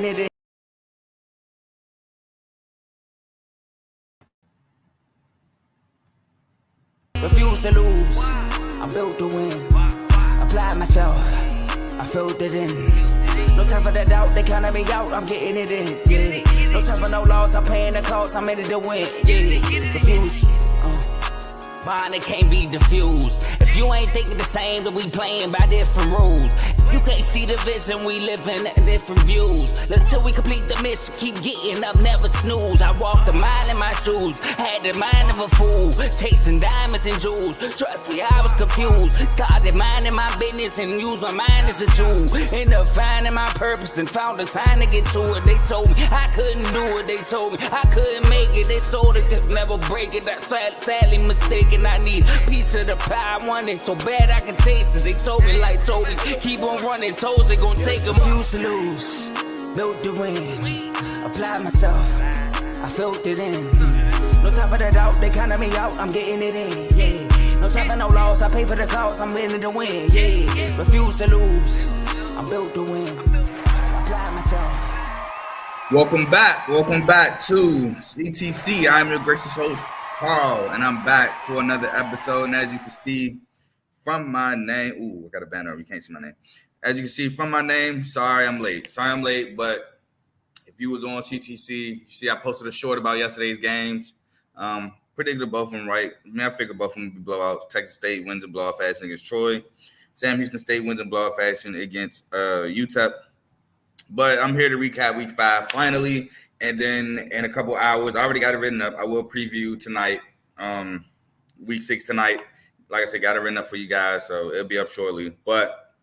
getting it in. Refuse to lose, I'm built to win. Apply myself, I filled it in. No time for the doubt, they counted me out, I'm getting it in. Yeah. No time for no loss, I'm paying the cost, I'm in it to win. Yeah. Refuse. Bond, it can't be diffused. If you ain't thinking the same, then we playing by different rules. You can't see the vision, we living at different views. Until we complete the mission, keep getting up, never snooze. I walked a mile in my shoes, had the mind of a fool, chasing diamonds and jewels. Trust me, I was confused. Started minding my business and used my mind as a tool. Ended up finding my purpose and found the time to get to it. They told me I couldn't do it. They told me I couldn't make it. They sold it, could never break it. That's sadly mistaken. I need a piece of the pie. I want it so bad I can taste it. They told me like told me, keep on running. Toes they gon' take them. Refuse to lose, built to win. Apply myself, I filled it in. No time for the doubt, they counted me out, I'm getting it in. Yeah. No time for no loss, I pay for the cost, I'm winning to win. Yeah. Refuse to lose, I'm built to win. Apply myself. Welcome back to CTC. I'm your gracious host, Carl, and I'm back for another episode. And as you can see from my name, I got a banner. You can't see my name. As you can see from my name, sorry I'm late. But if you was on CTC, you see I posted a short about yesterday's games. Predicted both of them right. I figured both of them would be blowouts. Texas State wins in blowout fashion against Troy. Sam Houston State wins in blowout fashion against UTEP. But I'm here to recap week 5 finally. And then in a couple hours, I already got it written up. I will preview tonight, week 6 tonight. Like I said, got it written up for you guys, so it'll be up shortly. But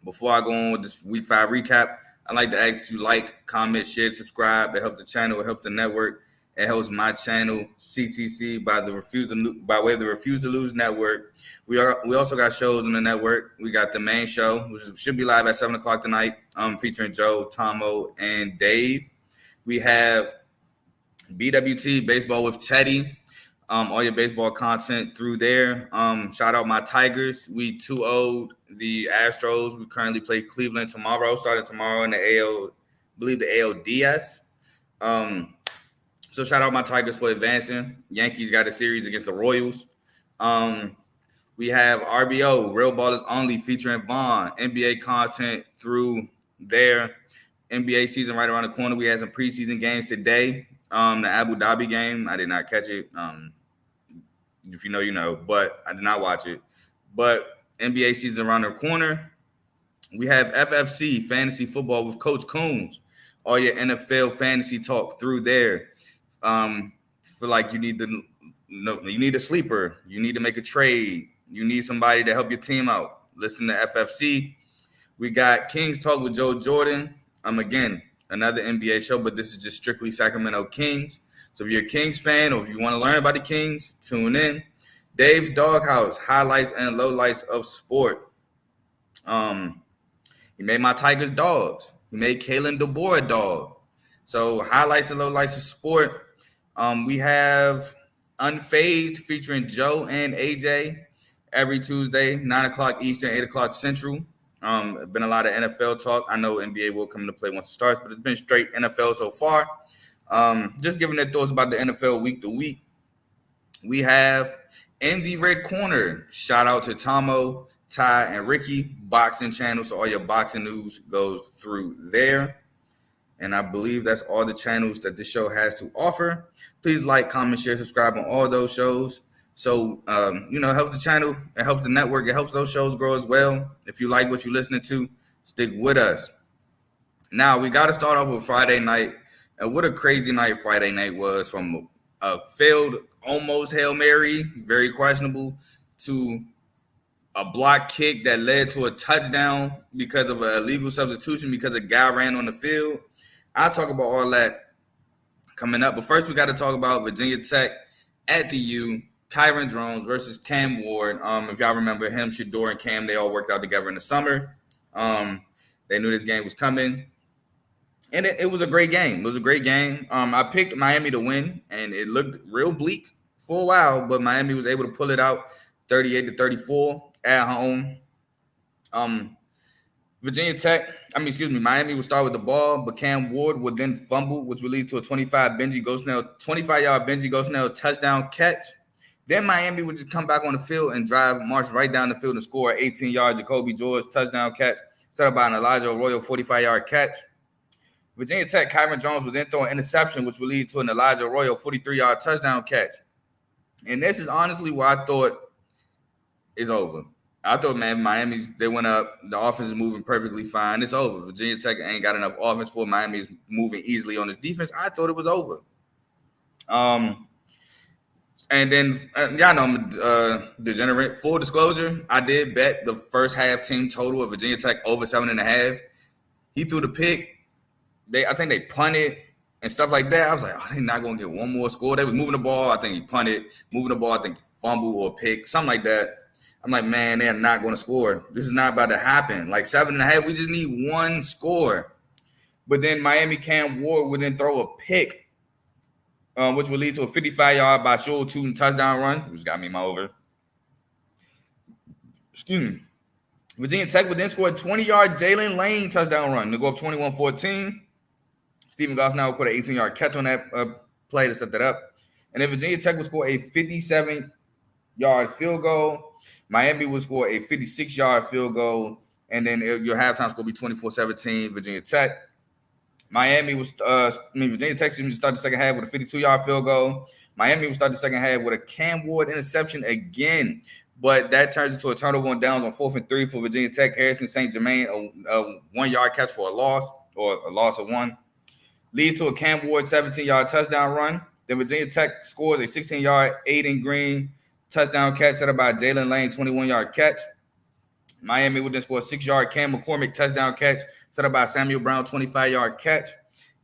before I go on with this week 5 recap, I'd like to ask you like, comment, share, subscribe. It helps the channel. It helps the network. It helps my channel, CTC, by way of the Refuse to Lose network. We also got shows on the network. We got the main show, which should be live at 7 o'clock tonight, featuring Joe, Tomo, and Dave. We have BWT, Baseball with Teddy. All your baseball content through there. Shout out my Tigers. We 2-0'd the Astros. We currently play Cleveland starting tomorrow in the AL, I believe the ALDS. So shout out my Tigers for advancing. Yankees got a series against the Royals. We have RBO, Real Ballers Only, featuring Vaughn. NBA content through there. NBA season right around the corner. We had some preseason games today. The Abu Dhabi game, I did not catch it. If you know, you know, but I did not watch it. But NBA season around the corner. We have FFC, Fantasy Football with Coach Coombs. All your NFL fantasy talk through there. Feel like you need a sleeper. You need to make a trade. You need somebody to help your team out. Listen to FFC. We got Kings Talk with Joe Jordan. Again, another NBA show, but this is just strictly Sacramento Kings. So if you're a Kings fan or if you want to learn about the Kings, tune in. Dave's Doghouse, highlights and lowlights of sport. He made my Tigers dogs. He made Kalen DeBoer a dog. So highlights and lowlights of sport. We have Unfazed featuring Joe and AJ every Tuesday, 9 o'clock Eastern, 8 o'clock Central. Been a lot of NFL talk. I know NBA will come into play once it starts, but it's been straight NFL so far. Just giving their thoughts about the NFL week to week. We have in the red corner, shout out to Tomo, Ty, and Ricky, boxing channel. So all your boxing news goes through there. And I believe that's all the channels that this show has to offer. Please like, comment, share, subscribe on all those shows. So, it helps the channel. It helps the network. It helps those shows grow as well. If you like what you're listening to, stick with us. Now, we got to start off with Friday night. And what a crazy night Friday night was, from a failed almost Hail Mary, very questionable, to a block kick that led to a touchdown because of an illegal substitution because a guy ran on the field. I'll talk about all that coming up. But first, we got to talk about Virginia Tech at the U, Kyron Drones versus Cam Ward. If y'all remember him, Shador and Cam, they all worked out together in the summer. They knew this game was coming. And it was a great game. It was a great game. I picked Miami to win, and it looked real bleak for a while, but Miami was able to pull it out 38-34 at home. Miami would start with the ball, but Cam Ward would then fumble, which would lead to a 25-yard Benji Go-Snell touchdown catch. Then Miami would just come back on the field and march right down the field and score an 18-yard Jacoby George touchdown catch, set up by an Elijah Arroyo 45-yard catch. Virginia Tech, Kyron Jones would then throw an interception, which would lead to an Elijah Arroyo 43-yard touchdown catch. And this is honestly where I thought is over. I thought, man, they went up. The offense is moving perfectly fine. It's over. Virginia Tech ain't got enough offense for Miami is moving easily on this defense. I thought it was over. And then, y'all know I'm a degenerate. Full disclosure, I did bet the first half team total of Virginia Tech over 7.5. He threw the pick. I think they punted and stuff like that. I was like, oh, they're not going to get one more score. They was moving the ball. I think he punted. Moving the ball, I think he fumbled or pick, something like that. I'm like, man, they're not going to score. This is not about to happen. Like 7.5, we just need one score. But then Miami Cam Ward would then throw a pick, which would lead to a 55-yard by Shul Tootin touchdown run, which got me my over. Virginia Tech would then score a 20-yard Jalen Lane touchdown run to go up 21-14. Stephen Gosnell would put an 18-yard catch on that play to set that up. And then Virginia Tech would score a 57-yard field goal. Miami would score a 56-yard field goal. And then your halftime score would be 24-17, Virginia Tech. Virginia Tech would start the second half with a 52-yard field goal. Miami would start the second half with a Cam Ward interception again. But that turns into a turnover on downs on 4th and 3 for Virginia Tech. Harrison St. Germain, a 1-yard catch for a loss, or a loss of 1. Leads to a Cam Ward 17-yard touchdown run. Then Virginia Tech scores a 16-yard Aiden Green touchdown catch set up by Jalen Lane, 21-yard catch. Miami would then score a 6-yard Cam McCormick touchdown catch set up by Samuel Brown, 25-yard catch.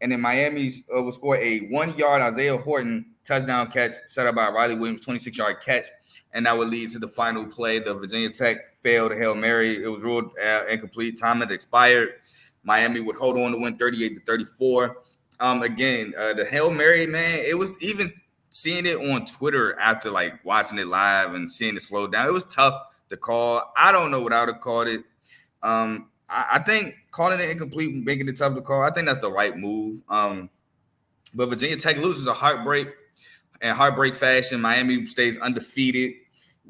And then Miami will score a 1-yard Isaiah Horton touchdown catch set up by Riley Williams, 26-yard catch. And that would lead to the final play. The Virginia Tech failed a Hail Mary. It was ruled incomplete. Time had expired. Miami would hold on to win 38-34. The Hail Mary, man, it was even seeing it on Twitter after like watching it live and seeing it slow down. It was tough to call. I don't know what I would have called it. I think calling it incomplete, making it tough to call, I think that's the right move. But Virginia Tech loses a heartbreak fashion. Miami stays undefeated.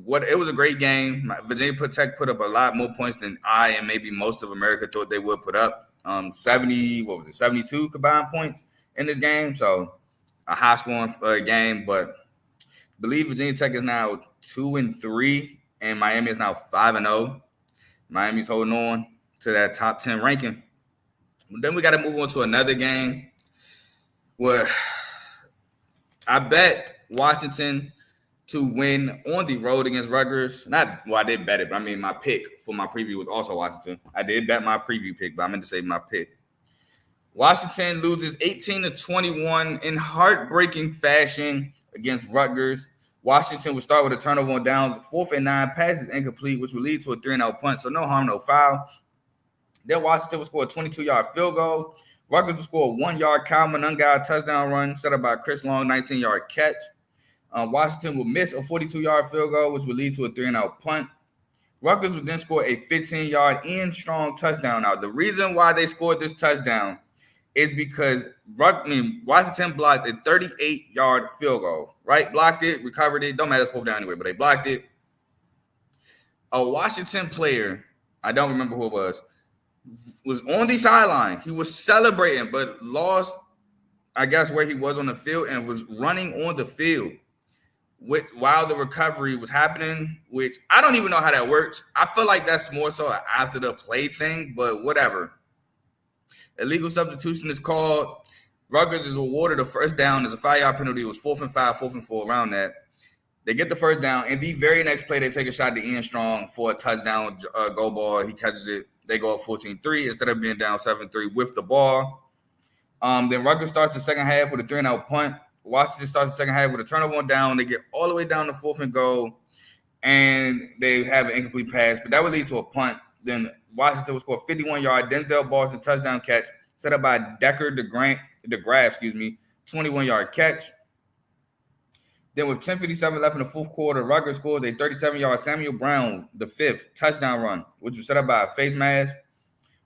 It was a great game. Virginia Tech put up a lot more points than I and maybe most of America thought they would put up. 72 combined points in this game. So a high scoring game, but I believe Virginia Tech is now 2-3 and Miami is now 5-0. Miami's holding on to that top 10 ranking. But then we got to move on to another game where I bet Washington to win on the road against Rutgers. I didn't bet it, but I mean my pick for my preview was also Washington. I did bet my preview pick, but I meant to say my pick. Washington loses 18-21 in heartbreaking fashion against Rutgers. Washington would start with a turnover on downs, 4th and 9, passes incomplete, which would lead to a 3-and-out punt, so no harm, no foul. Then Washington would score a 22-yard field goal. Rutgers would score a 1-yard Kyle Monunga touchdown run set up by Chris Long, 19-yard catch. Washington would miss a 42-yard field goal, which would lead to a 3-and-out punt. Rutgers would then score a 15-yard Ian Strong touchdown. Now, the reason why they scored this touchdown is because Washington blocked a 38-yard field goal, right? Blocked it, recovered it. Don't matter, it's 4th down anyway, but they blocked it. A Washington player, I don't remember who it was on the sideline. He was celebrating, but lost, I guess, where he was on the field and was running on the field while the recovery was happening, which I don't even know how that works. I feel like that's more so after the play thing, but whatever. Illegal substitution is called. Rutgers is awarded a first down. There's a 5-yard penalty. It was 4th and 5, 4th and 4 around that. They get the first down, and the very next play, they take a shot to Ian Strong for a touchdown goal ball. He catches it. They go up 14-3 instead of being down 7-3 with the ball. Then Rutgers starts the second half with a 3-and-out punt. Washington starts the second half with a turnover on down. They get all the way down to 4th and goal, and they have an incomplete pass, but that would lead to a punt. Then Washington would score a 51-yard Denzel Boston touchdown catch set up by Decker DeGraff, 21-yard catch. Then with 10:57 left in the 4th quarter, Rutgers scores a 37-yard Samuel Brown, the 5th touchdown run, which was set up by a face mask.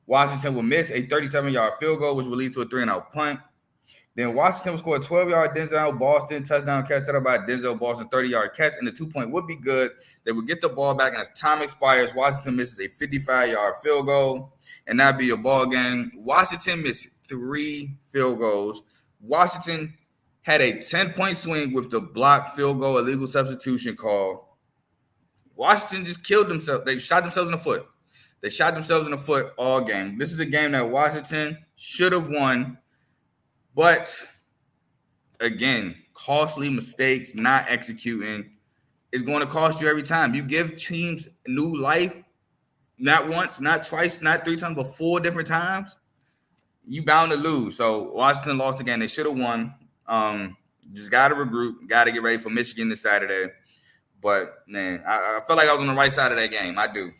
Washington will miss a 37-yard field goal, which will lead to a 3-and-out punt. Then Washington will score a 12-yard Denzel Boston touchdown catch set up by Denzel Boston 30-yard catch, and the 2-point would be good. They would get the ball back, and as time expires, Washington misses a 55-yard field goal, and that'd be a ball game. Washington missed 3 field goals. Washington had a 10-point swing with the blocked field goal illegal substitution call. Washington just killed themselves. They shot themselves in the foot. They shot themselves in the foot all game. This is a game that Washington should have won. But, again, costly mistakes, not executing, is going to cost you every time. You give teams new life, not once, not twice, not 3 times, but 4 different times, you bound to lose. So, Washington lost again. They should have won. Just got to regroup, got to get ready for Michigan this Saturday. But, man, I feel like I was on the right side of that game. I do.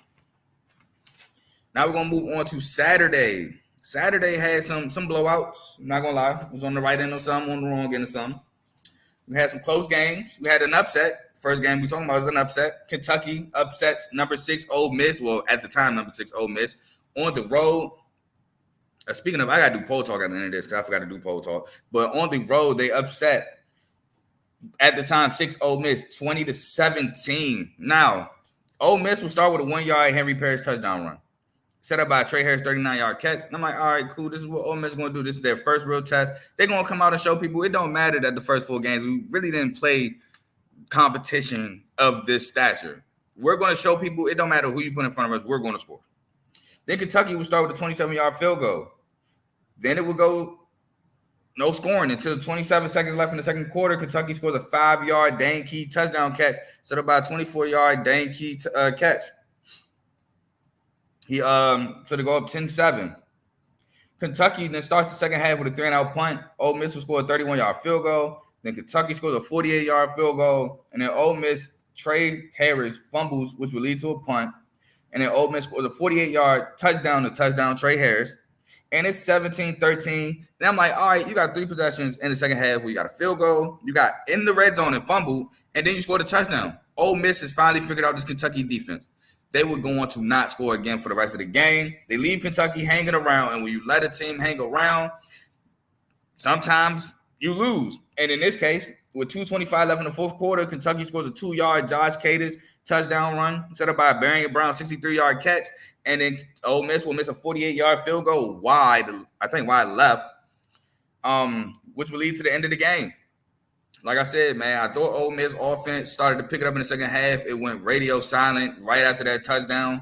Now we're going to move on to Saturday. Saturday had some blowouts. I'm not going to lie. It was on the right end of some, on the wrong end of some. We had some close games. We had an upset. First game we talking about was an upset. Kentucky upsets number 6 Ole Miss. Well, at the time, number 6 Ole Miss. On the road. Speaking of, I got to do poll talk at the end of this because I forgot to do poll talk. But on the road, they upset, at the time, 6 Ole Miss, 20-17. Now, Ole Miss will start with a 1-yard Henry Parrish touchdown run. Set up by Trey Harris, 39-yard catch. And I'm like, all right, cool. This is what Ole Miss is going to do. This is their first real test. They're going to come out and show people it don't matter that the first 4 games, we really didn't play competition of this stature. We're going to show people it don't matter who you put in front of us. We're going to score. Then Kentucky will start with a 27-yard field goal. Then it will go no scoring until 27 seconds left in the second quarter. Kentucky scores a 5-yard Dane Key touchdown catch, set up by a 24-yard Dane Key catch. So they go up 10-7. Kentucky then starts the second half with a 3-and-out punt. Ole Miss will score a 31-yard field goal. Then Kentucky scores a 48-yard field goal. And then Ole Miss, Trey Harris fumbles, which will lead to a punt. And then Ole Miss scores a 48-yard touchdown to touchdown Trey Harris. And it's 17-13. Then I'm like, all right, you got 3 possessions in the second half where you got a field goal. You got in the red zone and fumble. And then you scored a touchdown. Ole Miss has finally figured out this Kentucky defense. They were going to not score again for the rest of the game. They leave Kentucky hanging around, and when you let a team hang around, sometimes you lose. And in this case, with 2:25 left in the fourth quarter, Kentucky scores a 2-yard Josh Cadis touchdown run set up by Barrion Brown, 63-yard catch, and then Ole Miss will miss a 48-yard field goal wide left, which will lead to the end of the game. Like I said, man, I thought Ole Miss offense started to pick it up in the second half. It went radio silent right after that touchdown.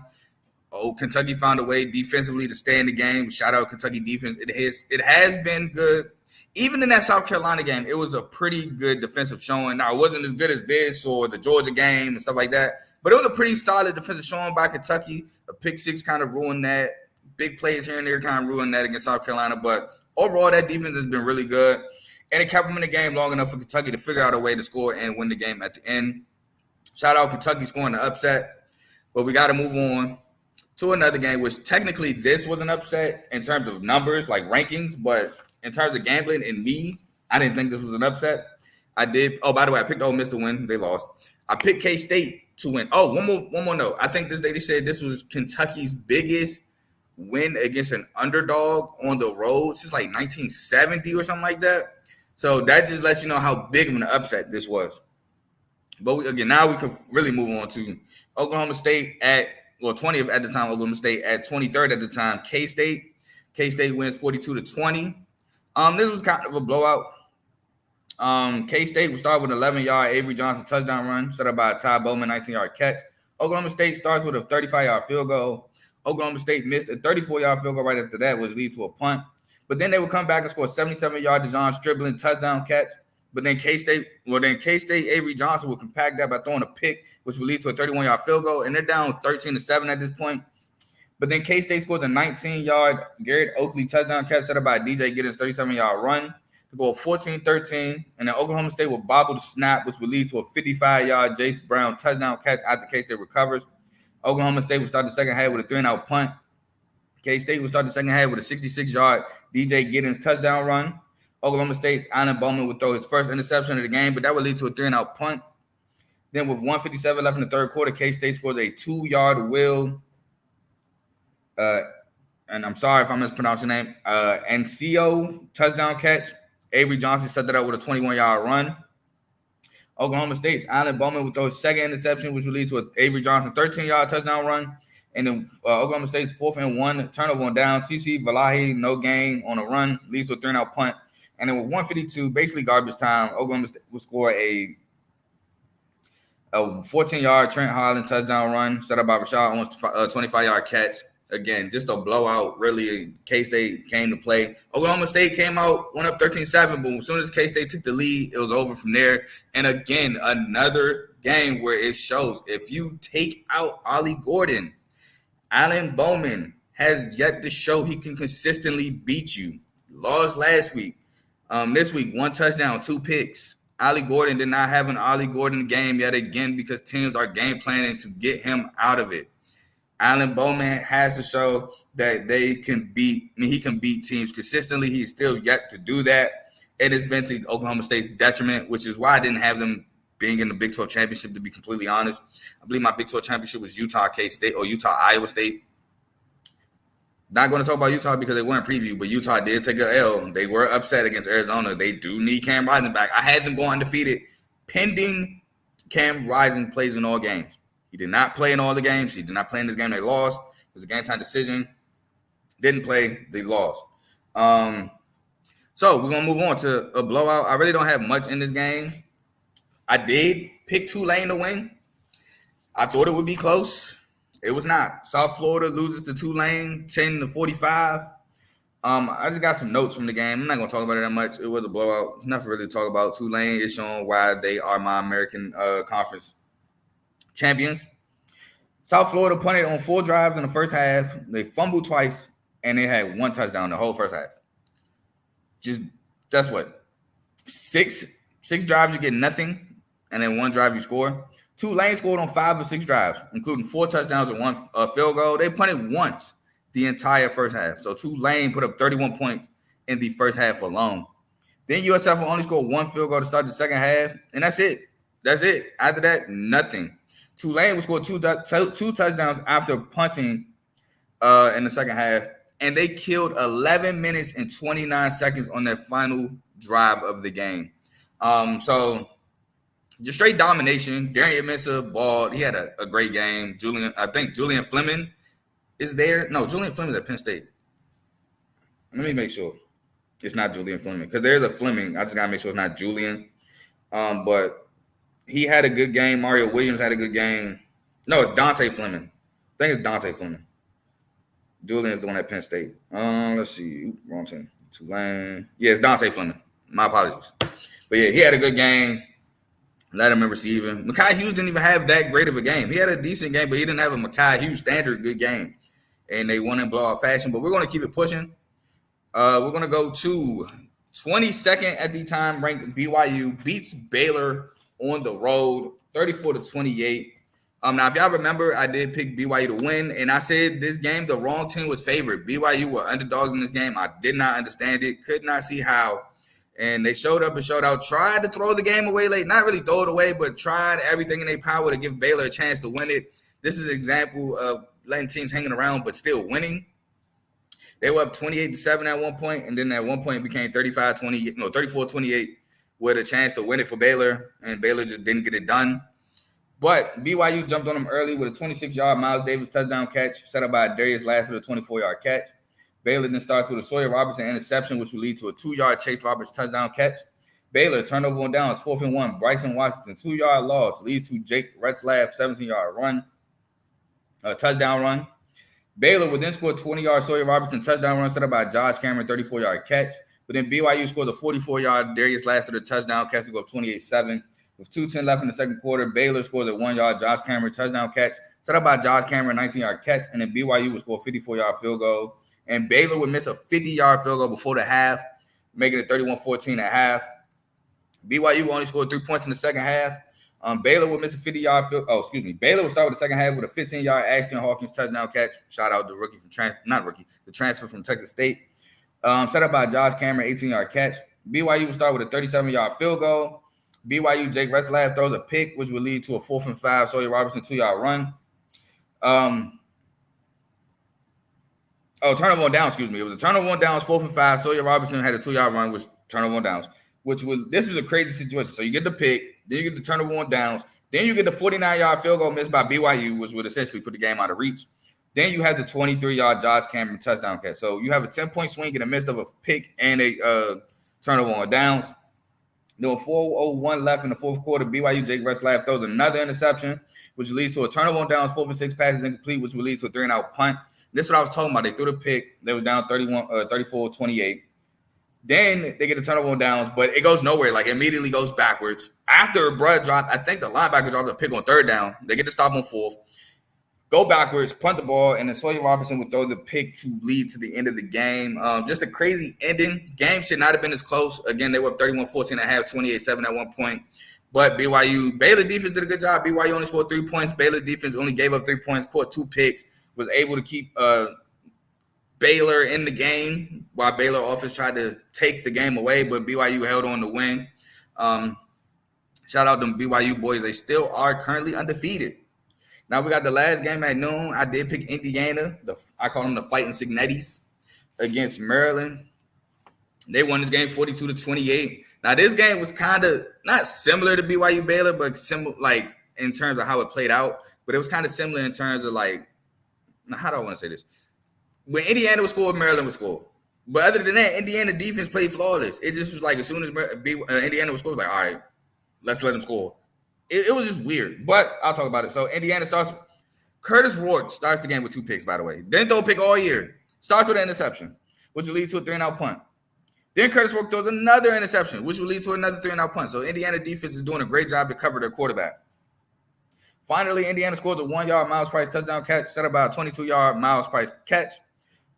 Kentucky found a way defensively to stay in the game. Shout out Kentucky defense. It has been good. Even in that South Carolina game, it was a pretty good defensive showing. Now, it wasn't as good as this or the Georgia game and stuff like that, but it was a pretty solid defensive showing by Kentucky. A pick 6 kind of ruined that. Big plays here and there kind of ruined that against South Carolina. But overall, that defense has been really good. And it kept them in the game long enough for Kentucky to figure out a way to score and win the game at the end. Shout out Kentucky scoring the upset. But we got to move on to another game, which technically this was an upset in terms of numbers, like rankings. But in terms of gambling and me, I didn't think this was an upset. I did. Oh, by the way, I picked Ole Miss to win. They lost. I picked K-State to win. Oh, one more note. I think they said this was Kentucky's biggest win against an underdog on the road since like 1970 or something like that. So that just lets you know how big of an upset this was. But now we can really move on to Oklahoma State 20th at the time, Oklahoma State at 23rd at the time, K-State. K-State wins 42-20. This was kind of a blowout. K-State will start with an 11-yard Avery Johnson touchdown run set up by a Ty Bowman 19-yard catch. Oklahoma State starts with a 35-yard field goal. Oklahoma State missed a 34-yard field goal right after that, which leads to a punt. But then they would come back and score a 77-yard DeJon Stribbling touchdown catch. But then K-State Avery Johnson will compact that by throwing a pick, which will lead to a 31-yard field goal. And they're down 13-7 at this point. But then K-State scores a 19-yard Garrett Oakley touchdown catch set up by DJ Giddens' 37-yard run to go 14-13. And then Oklahoma State will bobble the snap, which will lead to a 55-yard Jace Brown touchdown catch after K-State recovers. Oklahoma State will start the second half with a 3-and-out punt. K-State will start the second half with a 66-yard DJ Giddens touchdown run. Oklahoma State's Allen Bowman would throw his first interception of the game, but that would lead to a 3-and-out punt. Then with 1:57 left in the third quarter, K-State scores a 2-yard and I'm sorry if I mispronounce your name, Ancio touchdown catch. Avery Johnson set that up with a 21-yard run. Oklahoma State's Allen Bowman with those second interception, which will lead to an Avery Johnson 13-yard touchdown run. And then Oklahoma State's 4th and 1 turnover on down. CC Valahi, no gain on a run, leads to a 3-and-out punt. And then with 152, basically garbage time, Oklahoma State will score a 14-yard Trent Holland touchdown run set up by Rashad Owens, 25-yard catch. Again, just a blowout. Really, K-State came to play. Oklahoma State came out, went up 13-7, but as soon as K-State took the lead, it was over from there. And again, another game where it shows if you take out Ollie Gordon, Allen Bowman has yet to show he can consistently beat you. Lost last week. This week, 1 touchdown, 2 picks. Ollie Gordon did not have an Ollie Gordon game yet again because teams are game planning to get him out of it. Allen Bowman has to show that he can beat teams consistently. He's still yet to do that. It has been to Oklahoma State's detriment, which is why I didn't have them being in the Big 12 championship, to be completely honest. I believe my Big 12 championship was Utah K-State or Utah Iowa State. Not going to talk about Utah because they weren't previewed, but Utah did take a L. They were upset against Arizona. They do need Cam Rising back. I had them go undefeated pending Cam Rising plays in all games. He did not play in all the games. He did not play in this game. They lost. It was a game time decision. Didn't play. They lost. So we're going to move on to a blowout. I really don't have much in this game. I did pick Tulane to win. I thought it would be close. It was not. South Florida loses to Tulane 10-45. I just got some notes from the game. I'm not going to talk about it that much. It was a blowout. There's nothing really to talk about. Tulane is showing why they are my American Conference champions. South Florida punted on 4 drives in the first half. They fumbled twice, and they had 1 touchdown the whole first half. That's what? 6 drives, you get nothing, and then 1 drive you score. Tulane scored on 5 of 6 drives, including 4 touchdowns and 1 field goal. They punted once the entire first half. So Tulane put up 31 points in the first half alone. Then USF will only score 1 field goal to start the second half, and that's it. After that, nothing. Tulane would score 2 touchdowns after punting in the second half, and they killed 11 minutes and 29 seconds on their final drive of the game. So just straight domination. Darian Mensah balled. He had a great game. I think Julian Fleming is there. No, Julian Fleming is at Penn State. Let me make sure it's not Julian Fleming because there's a Fleming. I just got to make sure it's not Julian. But he had a good game. Mario Williams had a good game. No, it's Dante Fleming. I think it's Dante Fleming. Julian is the one at Penn State. Let's see. Wrong team. Tulane. Yeah, it's Dante Fleming. My apologies. But yeah, he had a good game. Let him receive him. Mekhi Hughes didn't even have that great of a game. He had a decent game, but he didn't have a Mekhi Hughes standard good game. And they won in blowout fashion. But we're going to keep it pushing. We're going to go to 22nd at the time ranked BYU beats Baylor on the road, 34-28. Now, if y'all remember, I did pick BYU to win, and I said this game, the wrong team was favored. BYU were underdogs in this game. I did not understand it, could not see how. And they showed up and showed out, tried to throw the game away late. Not really throw it away, but tried everything in their power to give Baylor a chance to win it. This is an example of letting teams hanging around but still winning. They were up 28-7 at one point, and then at one point it became 34-28 with a chance to win it for Baylor, and Baylor just didn't get it done. But BYU jumped on them early with a 26-yard Miles Davis touchdown catch set up by Darius Lasser, a 24-yard catch. Baylor then starts with a Sawyer Robertson interception, which will lead to a 2-yard Chase Roberts touchdown catch. Baylor turnover on down, 4th and 1. Bryson Washington, 2-yard loss, leads to Jake Retzlaff, 17-yard run, touchdown run. Baylor would then score a 20-yard Sawyer Robertson touchdown run set up by Josh Cameron, 34-yard catch. But then BYU scores a 44-yard Darius Lasser touchdown catch to go up 28-7. With 2:10 left in the second quarter, Baylor scores a 1-yard Josh Cameron touchdown catch set up by Josh Cameron, 19-yard catch. And then BYU would score a 54-yard field goal. And Baylor would miss a 50-yard field goal before the half, making it 31-14 at half. BYU only scored 3 points in the second half. Baylor would miss a 50-yard field. Baylor would start with the second half with a 15-yard Ashton Hawkins touchdown catch. Shout out the rookie from the transfer from Texas State. Set up by Josh Cameron, 18-yard catch. BYU would start with a 37-yard field goal. BYU Jake Retzlaff throws a pick, which would lead to a 4th and 5 Sawyer Robertson 2-yard run. turnover on down, excuse me. It was a turnover on downs, 4th and 5. Sawyer Robertson had a 2-yard run, which turnover on downs, this was a crazy situation. So you get the pick, then you get the turnover on downs, then you get the 49-yard field goal missed by BYU, which would essentially put the game out of reach. Then you have the 23-yard Josh Cameron touchdown catch. So you have a 10-point swing in the midst of a pick and a turnover on downs. There was 4:01 left in the fourth quarter. BYU Jake Retzlaff throws another interception, which leads to a turnover on downs, 4 for 6 passes incomplete, which will lead to a 3-and-out punt. This is what I was talking about. They threw the pick. They were down 34-28. Then they get a turnover on downs, but it goes nowhere. Like, immediately goes backwards. After Bruh dropped, I think the linebacker dropped a pick on 3rd down. They get to stop on 4th. Go backwards, punt the ball, and then Sawyer Robertson would throw the pick to lead to the end of the game. Just a crazy ending. Game should not have been as close. Again, they were up 31-14 at half, 28-7 at one point. But Baylor defense did a good job. BYU only scored 3 points. Baylor defense only gave up 3 points, caught 2 picks, was able to keep Baylor in the game while Baylor offense tried to take the game away, but BYU held on to win. Shout out to BYU boys. They still are currently undefeated. Now we got the last game at noon. I did pick Indiana. I call them the Fighting Signettis against Maryland. They won this game 42-28. Now this game was kind of not similar to BYU Baylor, but similar like in terms of how it played out. But it was kind of similar in terms of like, how do I want to say this? When Indiana was scored, Maryland was scored. But other than that, Indiana defense played flawless. It just was like as soon as Indiana was scored, like, all right, let's let them score. It was just weird, but I'll talk about it. So Indiana starts. Curtis Rourke starts the game with 2 picks, by the way. Didn't throw a pick all year. Starts with an interception, which will lead to a 3-and-out punt. Then Curtis Rourke throws another interception, which will lead to another 3-and-out punt. So Indiana defense is doing a great job to cover their quarterback. Finally, Indiana scores a 1-yard Miles Price touchdown catch, set up by a 22-yard Miles Price catch.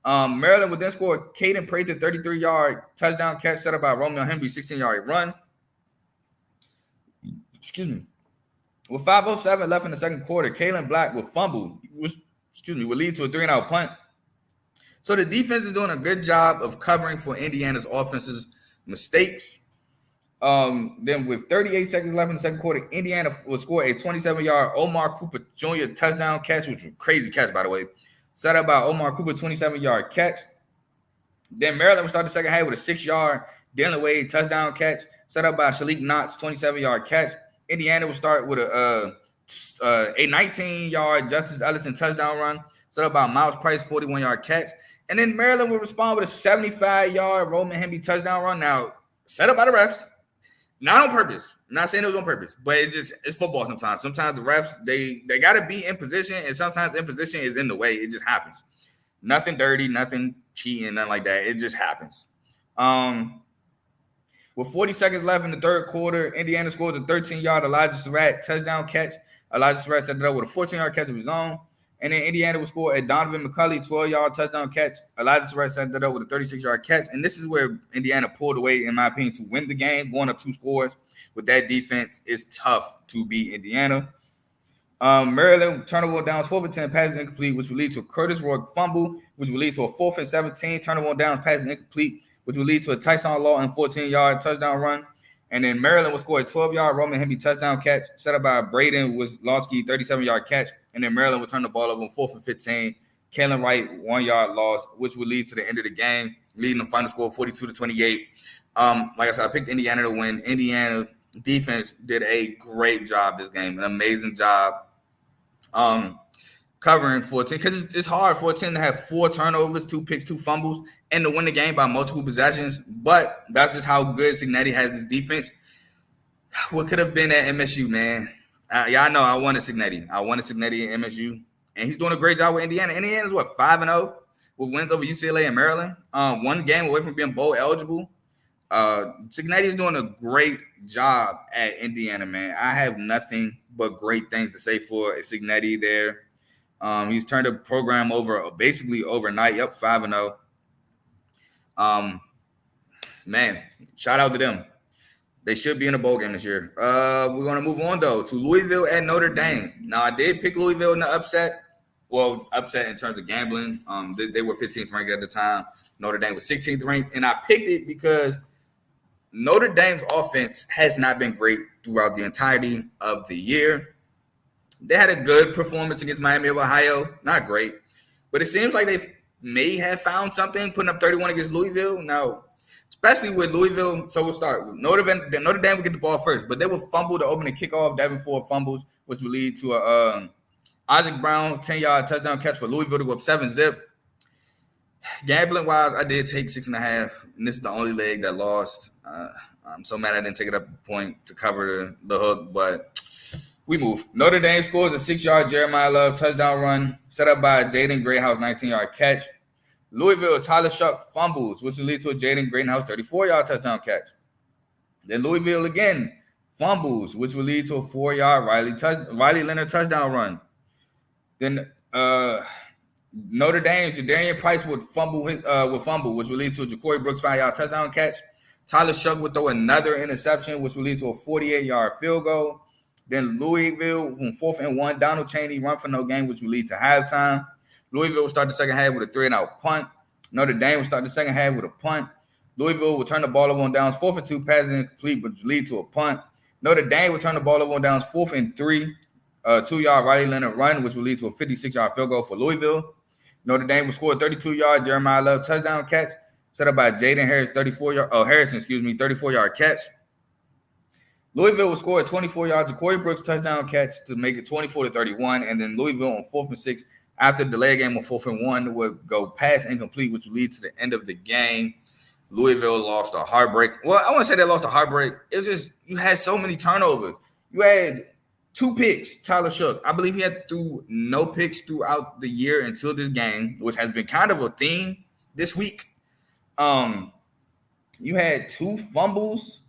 Maryland would then score Caden Prather 33-yard touchdown catch, set up by Romeo Henry 16-yard run. Excuse me. With 5:07 left in the second quarter, Kalen Black will fumble, would lead to a 3-and-out punt. So the defense is doing a good job of covering for Indiana's offense's mistakes. Then with 38 seconds left in the second quarter, Indiana will score a 27-yard Omar Cooper Jr. touchdown catch, which was a crazy catch, by the way. Set up by Omar Cooper, 27-yard catch. Then Maryland will start the second half with a 6-yard Dylan Wade touchdown catch, set up by Shalik Knox, 27-yard catch. Indiana will start with a 19-yard Justice Ellison touchdown run, set up by Miles Price, 41-yard catch. And then Maryland will respond with a 75-yard Roman Henry touchdown run. Now, set up by the refs, not on purpose. I'm not saying it was on purpose, but it's football sometimes. Sometimes the refs, they got to be in position, and sometimes in position is in the way. It just happens. Nothing dirty, nothing cheating, nothing like that. It just happens. With 40 seconds left in the third quarter, Indiana scores a 13-yard Elijah Surratt touchdown catch. Elijah Surratt set it up with a 14-yard catch of his own. And then Indiana will score a Donovan McCulley 12-yard touchdown catch. Elijah Surratt set it up with a 36-yard catch. And this is where Indiana pulled away, in my opinion, to win the game, going up 2 scores. With that defense, it's tough to beat Indiana. Maryland turnover downs, 4 for 10, passes incomplete, which will lead to a Curtis Rourke fumble, which will lead to a 4th and 17, turnover downs, passes incomplete, which will lead to a Tyson Lawton 14-yard touchdown run. And then Maryland will score a 12-yard Roman Henry touchdown catch, set up by Braden Wislowski, 37-yard catch. And then Maryland will turn the ball over on 4th and 15. Kalen Wright, 1-yard loss, which will lead to the end of the game, leading the final score 42-28. Like I said, I picked Indiana to win. Indiana defense did a great job this game, an amazing job covering 14, because it's hard for a team to have 4 turnovers, 2 picks, 2 fumbles, and to win the game by multiple possessions. But that's just how good Signetti has his defense. What could have been at MSU, man? Y'all know I wanted Signetti. I wanted Signetti at MSU, and he's doing a great job with Indiana. Indiana's what, 5-0 with wins over UCLA and Maryland. 1 game away from being bowl eligible. Signetti is doing a great job at Indiana, man. I have nothing but great things to say for Signetti there. He's turned the program over basically overnight. Yep, 5-0. Man, shout out to them. They should be in a bowl game this year. We're going to move on, though, to Louisville at Notre Dame. Now, I did pick Louisville in the upset. Well, upset in terms of gambling. They were 15th ranked at the time. Notre Dame was 16th ranked. And I picked it because Notre Dame's offense has not been great throughout the entirety of the year. They had a good performance against Miami of Ohio. Not great. But it seems like they've may have found something putting up 31 against Louisville. Now, especially with Louisville, so we'll start. Notre Dame would get the ball first, but they would fumble to open the kickoff. Devin Ford fumbles, which will lead to a Isaac Brown 10-yard touchdown catch for Louisville to go up 7-zip. Gambling wise, I did take 6.5, and this is the only leg that lost. I'm so mad I didn't take it up a point to cover the hook, but we move. Notre Dame scores a 6-yard Jeremiah Love touchdown run set up by Jaden Greathouse 19-yard catch. Louisville, Tyler Shuck fumbles, which will lead to a Jaden Greathouse 34-yard touchdown catch. Then Louisville again fumbles, which will lead to a 4-yard Riley Leonard touchdown run. Then Notre Dame's Jadarian Price would fumble, which will lead to a Ja'Cory Brooks 5-yard touchdown catch. Tyler Shuck would throw another interception, which will lead to a 48-yard field goal. Then Louisville, from 4th and 1, Donald Chaney run for no gain, which will lead to halftime. Louisville will start the second half with a 3-and-out punt. Notre Dame will start the second half with a punt. Louisville will turn the ball over on downs, 4th and 2, passes incomplete, which will lead to a punt. Notre Dame will turn the ball over on downs, 4th and 3, 2-yard Riley Leonard run, which will lead to a 56-yard field goal for Louisville. Notre Dame will score a 32-yard Jeremiah Love touchdown catch, set up by Jaden Harris, 34-yard catch. Louisville will score a 24-yard Ja'Cory Brooks touchdown catch to make it 24-31, and then Louisville on 4th and 6 after the delay game on 4th and 1 would go pass incomplete, which will lead to the end of the game. Louisville lost a heartbreak. Well, I want to say they lost a heartbreak. It was just you had so many turnovers. You had 2 picks, Tyler Shuck. I believe he had threw no picks throughout the year until this game, which has been kind of a theme this week. You had 2 fumbles.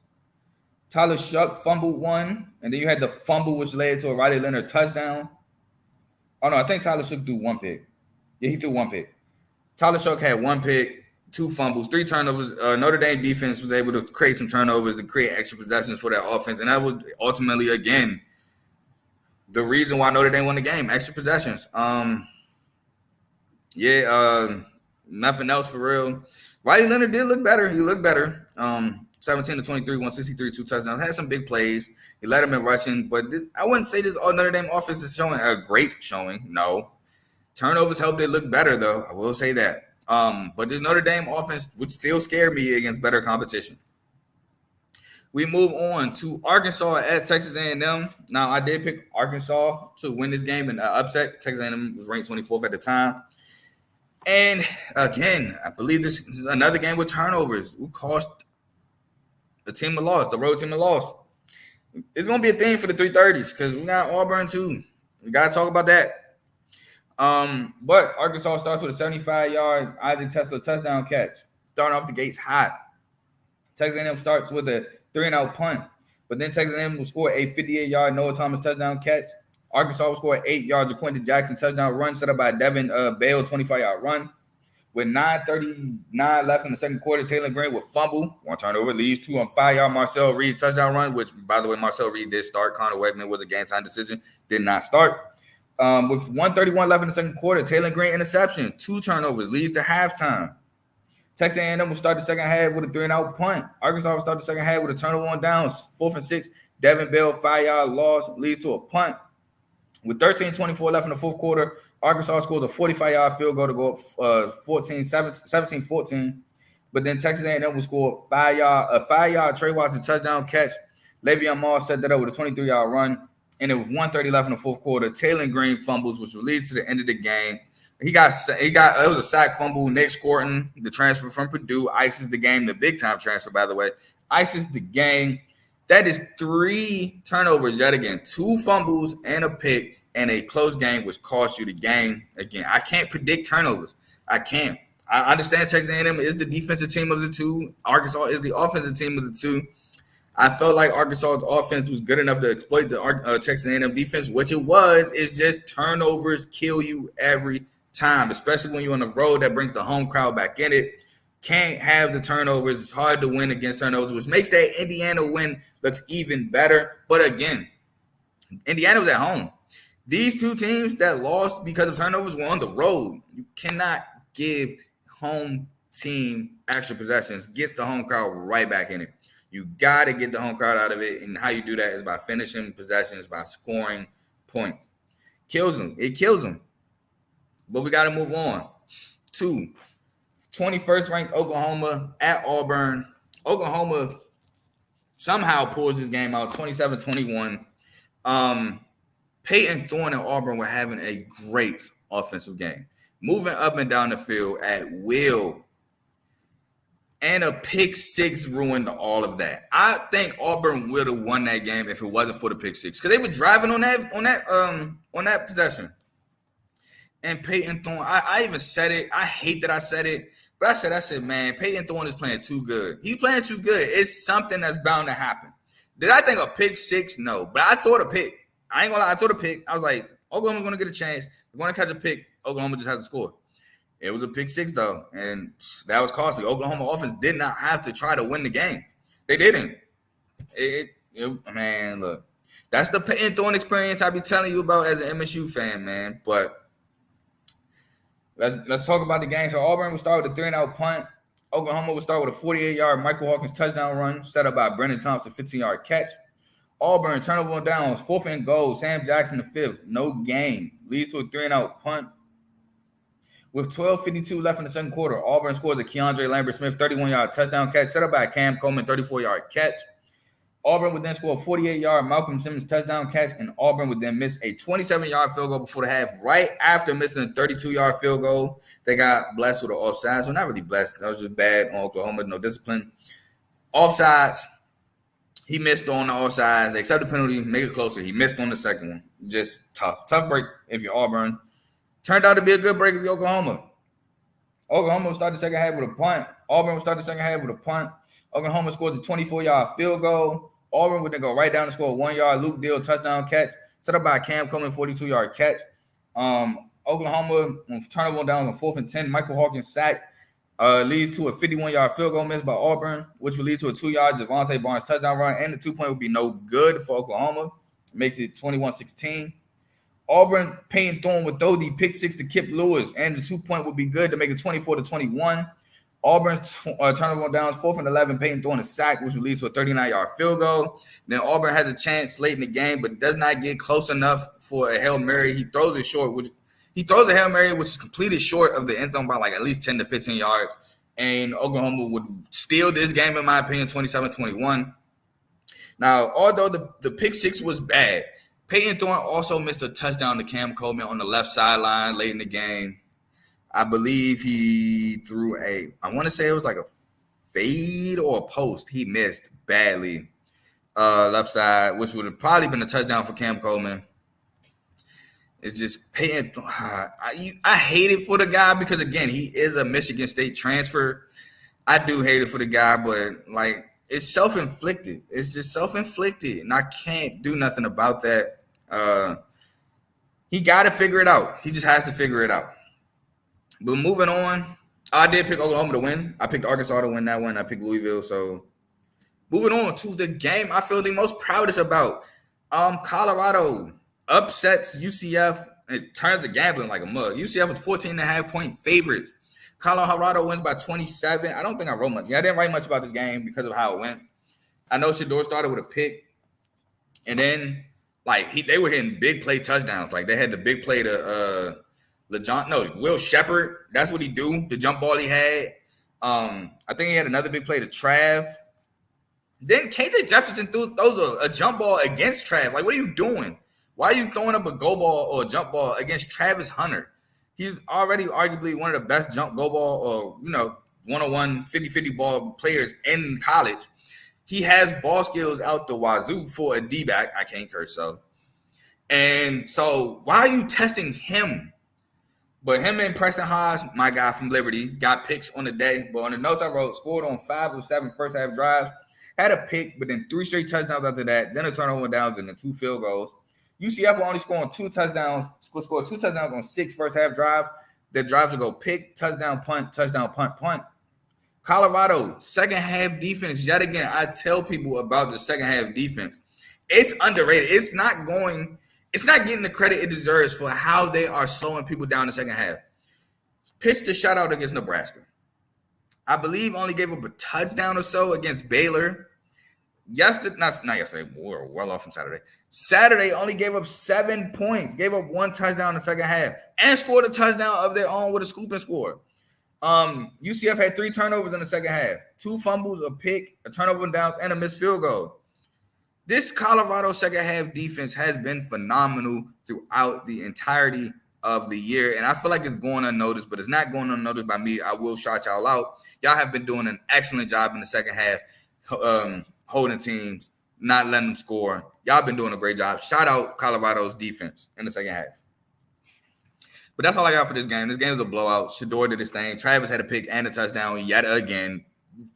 Tyler Shuck fumbled 1, and then you had the fumble, which led to a Riley Leonard touchdown. Oh, no, I think Tyler Shuck threw 1 pick. Yeah, he threw 1 pick. Tyler Shuck had 1 pick, 2 fumbles, 3 turnovers. Notre Dame defense was able to create some turnovers to create extra possessions for their offense, and that was ultimately, again, the reason why Notre Dame won the game, extra possessions. Nothing else for real. Riley Leonard did look better. He looked better. 17 to 23, 163, 2 touchdowns. Had some big plays. He led them in rushing, but I wouldn't say this Notre Dame offense is showing a great showing. No. Turnovers helped it look better, though. I will say that. But this Notre Dame offense would still scare me against better competition. We move on to Arkansas at Texas A&M. Now, I did pick Arkansas to win this game in upset. Texas A&M was ranked 24th at the time. And, again, I believe this is another game with turnovers. Who cost the team a loss, the road team a loss. It's going to be a thing for the 330s because we got Auburn, too. We got to talk about that. But Arkansas starts with a 75-yard Isaac Tesla touchdown catch. Starting off the gates hot. Texas A&M starts with a 3-and-out punt. But then Texas A&M will score a 58-yard Noah Thomas touchdown catch. Arkansas will score an 8-yard Jaquinton Jackson touchdown run set up by Devin Bale 25-yard run. With 9:39 left in the second quarter, Taylor Green will fumble. 1 turnover leads to a 5-yard Marcel Reed touchdown run, which, by the way, Marcel Reed did start. Connor Wegman was a game-time decision. Did not start. With 1:31 left in the second quarter, Taylor Green interception. 2 turnovers leads to halftime. Texas A&M will start the second half with a 3-and-out punt. Arkansas will start the second half with a turnover on downs. 4th and 6, Devin Bell 5-yard loss leads to a punt. With 13:24 left in the fourth quarter, Arkansas scores a 45-yard field goal to go up 17-14. But then Texas A&M will score a 5-yard Trey Watson touchdown catch. Le'Veon Moss set that up with a 23-yard run. And it was 1:30 left in the fourth quarter. Taylor Green fumbles, which leads to the end of the game. It was a sack fumble. Nick Scorton, the transfer from Purdue, ices the game. The big-time transfer, by the way, ices the game. That is 3 turnovers yet again. 2 fumbles and a pick and a close game, which cost you the game. Again, I can't predict turnovers. I can't. I understand Texas A&M is the defensive team of the 2. Arkansas is the offensive team of the 2. I felt like Arkansas's offense was good enough to exploit the Texas A&M defense, which it was. It's just turnovers kill you every time, especially when you're on the road that brings the home crowd back in it. Can't have the turnovers. It's hard to win against turnovers, which makes that Indiana win looks even better. But again, Indiana was at home. These 2 teams that lost because of turnovers were on the road. You cannot give home team extra possessions. Gets the home crowd right back in it. You got to get the home crowd out of it. And how you do that is by finishing possessions, by scoring points. Kills them. It kills them. But we got to move on 2, 21st ranked Oklahoma at Auburn. Oklahoma somehow pulls this game out 27-21. Peyton Thorne and Auburn were having a great offensive game, moving up and down the field at will. And a pick six ruined all of that. I think Auburn would have won that game if it wasn't for the pick six, because they were driving on that possession. And Peyton Thorne, I even said it. I hate that I said it, but I said, man, Peyton Thorne is playing too good. He's playing too good. It's something that's bound to happen. Did I think a pick six? No, but I thought a pick. I ain't gonna lie. I thought a pick. I was like, Oklahoma's gonna get a chance. They're gonna catch a pick. Oklahoma just has to score. It was a pick six, though, and that was costly. Oklahoma offense did not have to try to win the game. They didn't. Man, look. That's the Peyton Thorne experience I be telling you about as an MSU fan, man. But let's talk about the game. So Auburn will start with a 3-and-out punt. Oklahoma will start with a 48-yard Michael Hawkins touchdown run set up by Brendan Thompson, 15-yard catch. Auburn turnover on downs, 4th and goal. Sam Jackson, the 5th. No gain. Leads to a 3-and-out punt. With 12:52 left in the second quarter, Auburn scores a Keandre Lambert-Smith 31-yard touchdown catch set up by Cam Coleman, 34-yard catch. Auburn would then score a 48-yard Malcolm Simmons touchdown catch, and Auburn would then miss a 27-yard field goal before the half. Right after missing a 32-yard field goal, they got blessed with an offsides. Well, not really blessed. That was just bad on Oklahoma. No discipline. Offsides. He missed on the offsides. They accept the penalty, make it closer. He missed on the second one. Just tough. Tough break if you're Auburn. Turned out to be a good break if you're Oklahoma. Oklahoma will start the second half with a punt. Auburn will start the second half with a punt. Oklahoma scores a 24-yard field goal. Auburn would then go right down and score a 1-yard Luke Deal touchdown catch set up by Cam Coleman, 42-yard catch. Oklahoma turnover down on 4th and 10. Michael Hawkins sack leads to a 51-yard field goal miss by Auburn, which will lead to a 2-yard Javonte Barnes touchdown run, and the 2-point would be no good for Oklahoma. Makes it 21-16. Auburn, Peyton Thorne would throw the pick six to Kip Lewis, and the 2-point would be good to make it 24-21. Auburn's turnover on downs, 4th and 11. Peyton Thorne a sack, which will lead to a 39-yard field goal. Then Auburn has a chance late in the game, but does not get close enough for a Hail Mary. He throws it short, which is completed short of the end zone by like at least 10 to 15 yards. And Oklahoma would steal this game, in my opinion, 27-21. Now, although the pick six was bad, Peyton Thorne also missed a touchdown to Cam Coleman on the left sideline late in the game. I believe he threw I want to say it was like a fade or a post. He missed badly left side, which would have probably been a touchdown for Cam Coleman. It's just Peyton Thorne. I hate it for the guy because, again, he is a Michigan State transfer. I do hate it for the guy, but, like, it's self-inflicted. It's just self-inflicted, and I can't do nothing about that. He got to figure it out. He just has to figure it out. But moving on, I did pick Oklahoma to win. I picked Arkansas to win that one. I picked Louisville. So moving on to the game I feel the most proudest about. Colorado upsets UCF. It turns the gambling like a mug. UCF was 14.5-point favorites. Colorado wins by 27. I don't think I wrote much. I didn't write much about this game because of how it went. I know Shedeur started with a pick. And then, they were hitting big play touchdowns. Like, they had the big play to Will Shepard. That's what he do, the jump ball he had. I think he had another big play to Trav. Then KJ Jefferson throws a jump ball against Trav. Like, what are you doing? Why are you throwing up a go ball or a jump ball against Travis Hunter? He's already arguably one of the best jump go ball or, one-on-one 50-50 ball players in college. He has ball skills out the wazoo for a D-back. I can't curse, so. And so why are you testing him? But him and Preston Haas, my guy from Liberty, got picks on the day. But on the notes I wrote, scored on 5 of 7 first half drives, had a pick, but then 3 straight touchdowns after that, then a turnover downs and then 2 field goals. UCF will only scoring 2 touchdowns, scored 2 touchdowns on 6 first half drives. The drives will go pick, touchdown, punt, punt. Colorado, second half defense. Yet again, I tell people about the second half defense. It's underrated. It's not getting the credit it deserves for how they are slowing people down in the second half. Pitched a shutout against Nebraska. I believe only gave up a touchdown or so against Baylor. Not yesterday. We're well off from Saturday. Saturday only gave up 7 points. Gave up 1 touchdown in the second half. And scored a touchdown of their own with a scoop and score. UCF had 3 turnovers in the second half, 2 fumbles, a pick, a turnover and downs, and a missed field goal. This Colorado second half defense has been phenomenal throughout the entirety of the year, and I feel like it's going unnoticed, but it's not going unnoticed by me. I will shout y'all out. Y'all have been doing an excellent job in the second half, holding teams, not letting them score. Y'all been doing a great job. Shout out Colorado's defense in the second half. But that's all I got for this game. This game was a blowout. Shedeur did his thing. Travis had a pick and a touchdown yet again.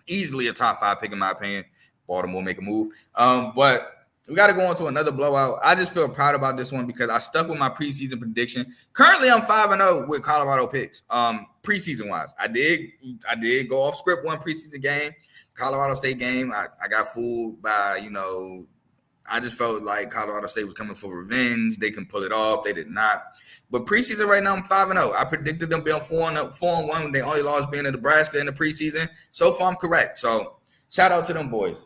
Easily a top 5 pick in my opinion. Baltimore make a move. But we got to go on to another blowout. I just feel proud about this one because I stuck with my preseason prediction. Currently, I'm 5-0 with Colorado picks. Preseason wise, I did go off script one preseason game, Colorado State game. I got fooled by I just felt like Colorado State was coming for revenge. They can pull it off. They did not. But preseason right now, I'm 5-0. I predicted them being 4-1. They only lost being in Nebraska in the preseason. So far, I'm correct. So shout out to them boys.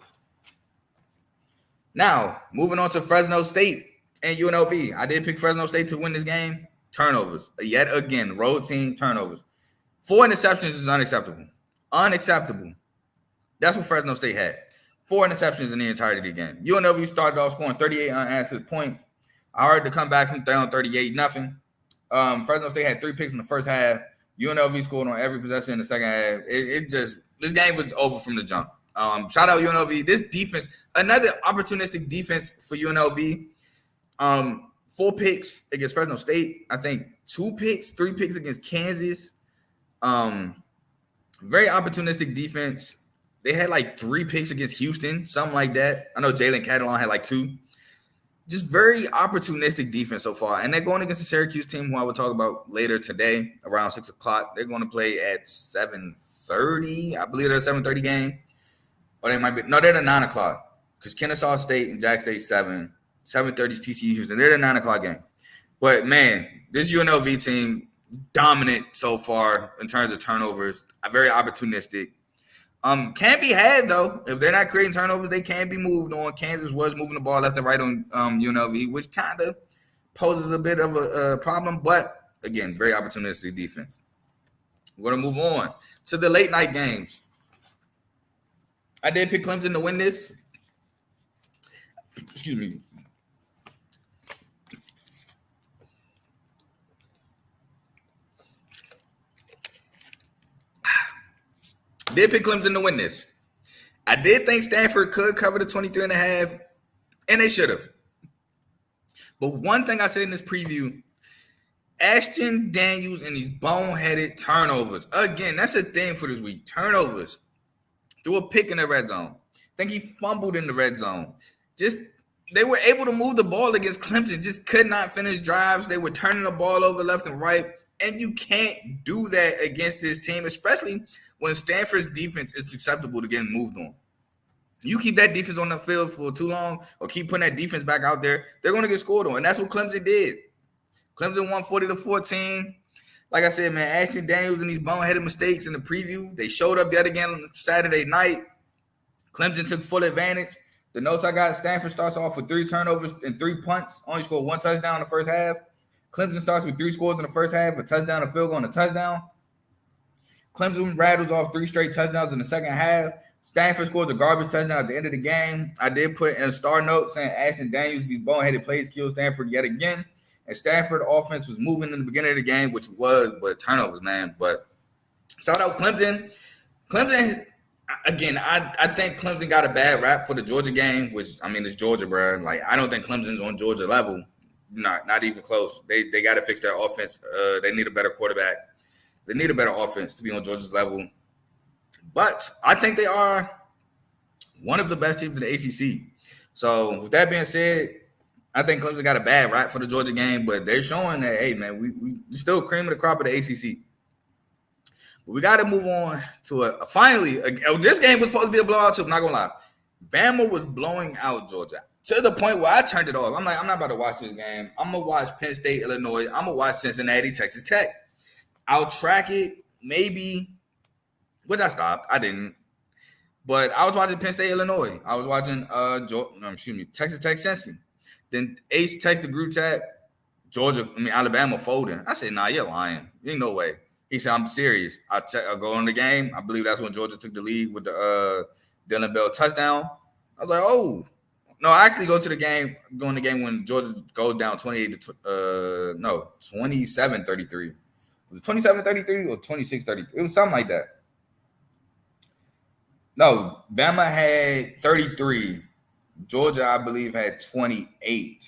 Now, moving on to Fresno State and UNLV. I did pick Fresno State to win this game. Turnovers. Yet again, road team turnovers. 4 interceptions is unacceptable. Unacceptable. That's what Fresno State had. 4 interceptions in the entirety of the game. UNLV started off scoring 38 unanswered points. I heard to come back from down 38-0. Fresno State had 3 picks in the first half. UNLV scored on every possession in the second half. This game was over from the jump. Shout out UNLV. This defense, another opportunistic defense for UNLV. 4 picks against Fresno State. I think 3 picks against Kansas. Very opportunistic defense. They had like 3 picks against Houston, something like that. I know Jalen Catalon had like 2. Just very opportunistic defense so far. And they're going against the Syracuse team, who I will talk about later today around 6 o'clock. They're going to play at 7:30. I believe they're a 7:30 game. Or they might be. No, they're at 9 o'clock. Because Kennesaw State and Jack State 7. 7:30 is TCU Houston. They're at 9 o'clock game. But, man, this UNLV team dominant so far in terms of turnovers. Very opportunistic. Can be had, though. If they're not creating turnovers, they can be moved on. Kansas was moving the ball left and right on UNLV, which kind of poses a bit of a problem. But, again, very opportunistic defense. We're going to move on to the late night games. I did pick Clemson to win this. Excuse me. Did pick Clemson to win this. I did think Stanford could cover the 23.5, and they should have. But one thing I said in this preview, Ashton Daniels and these boneheaded turnovers. Again, that's a thing for this week. Turnovers. Threw a pick in the red zone. I think he fumbled in the red zone. They were able to move the ball against Clemson. Just could not finish drives. They were turning the ball over left and right. And you can't do that against this team, especially when Stanford's defense is susceptible to getting moved on. You keep that defense on the field for too long or keep putting that defense back out there, they're going to get scored on. And that's what Clemson did. Clemson won 40-14. Like I said, man, Ashton Daniels and these boneheaded mistakes in the preview, they showed up yet again on Saturday night. Clemson took full advantage. The notes I got, Stanford starts off with 3 turnovers and 3 punts. Only scored 1 touchdown in the first half. Clemson starts with 3 scores in the first half, a touchdown, a field goal, and a touchdown. Clemson rattles off 3 straight touchdowns in the second half. Stanford scores a garbage touchdown at the end of the game. I did put in a star note saying Ashton Daniels, these boneheaded plays killed Stanford yet again. And Stanford offense was moving in the beginning of the game, which was, but turnovers, man. But shout out Clemson. Clemson, again, I think Clemson got a bad rap for the Georgia game, which, I mean, it's Georgia, bro. Like, I don't think Clemson's on Georgia level. Not even close. They got to fix their offense. They need a better quarterback. They need a better offense to be on Georgia's level. But I think they are one of the best teams in the ACC. So with that being said, I think Clemson got a bad rap for the Georgia game, but they're showing that, hey, man, we still cream of the crop of the ACC. But we got to move on to finally, this game was supposed to be a blowout too, I'm not going to lie. Bama was blowing out Georgia to the point where I turned it off. I'm like, I'm not about to watch this game. I'm going to watch Penn State, Illinois. I'm going to watch Cincinnati, Texas Tech. I'll track it, maybe, which I stopped. I didn't. But I was watching Penn State, Illinois. I was watching Texas Tech, Cincinnati. Then Ace texted the group chat, Alabama folding. I said, nah, you're lying. Ain't no way. He said, I'm serious. I'll go on the game. I believe that's when Georgia took the lead with the Dylan Bell touchdown. I was like, oh. No, I actually go in the game when Georgia goes down 27-33. Was it 27-33 or 26-33? It was something like that. No, Bama had 33. Georgia, I believe, had 28.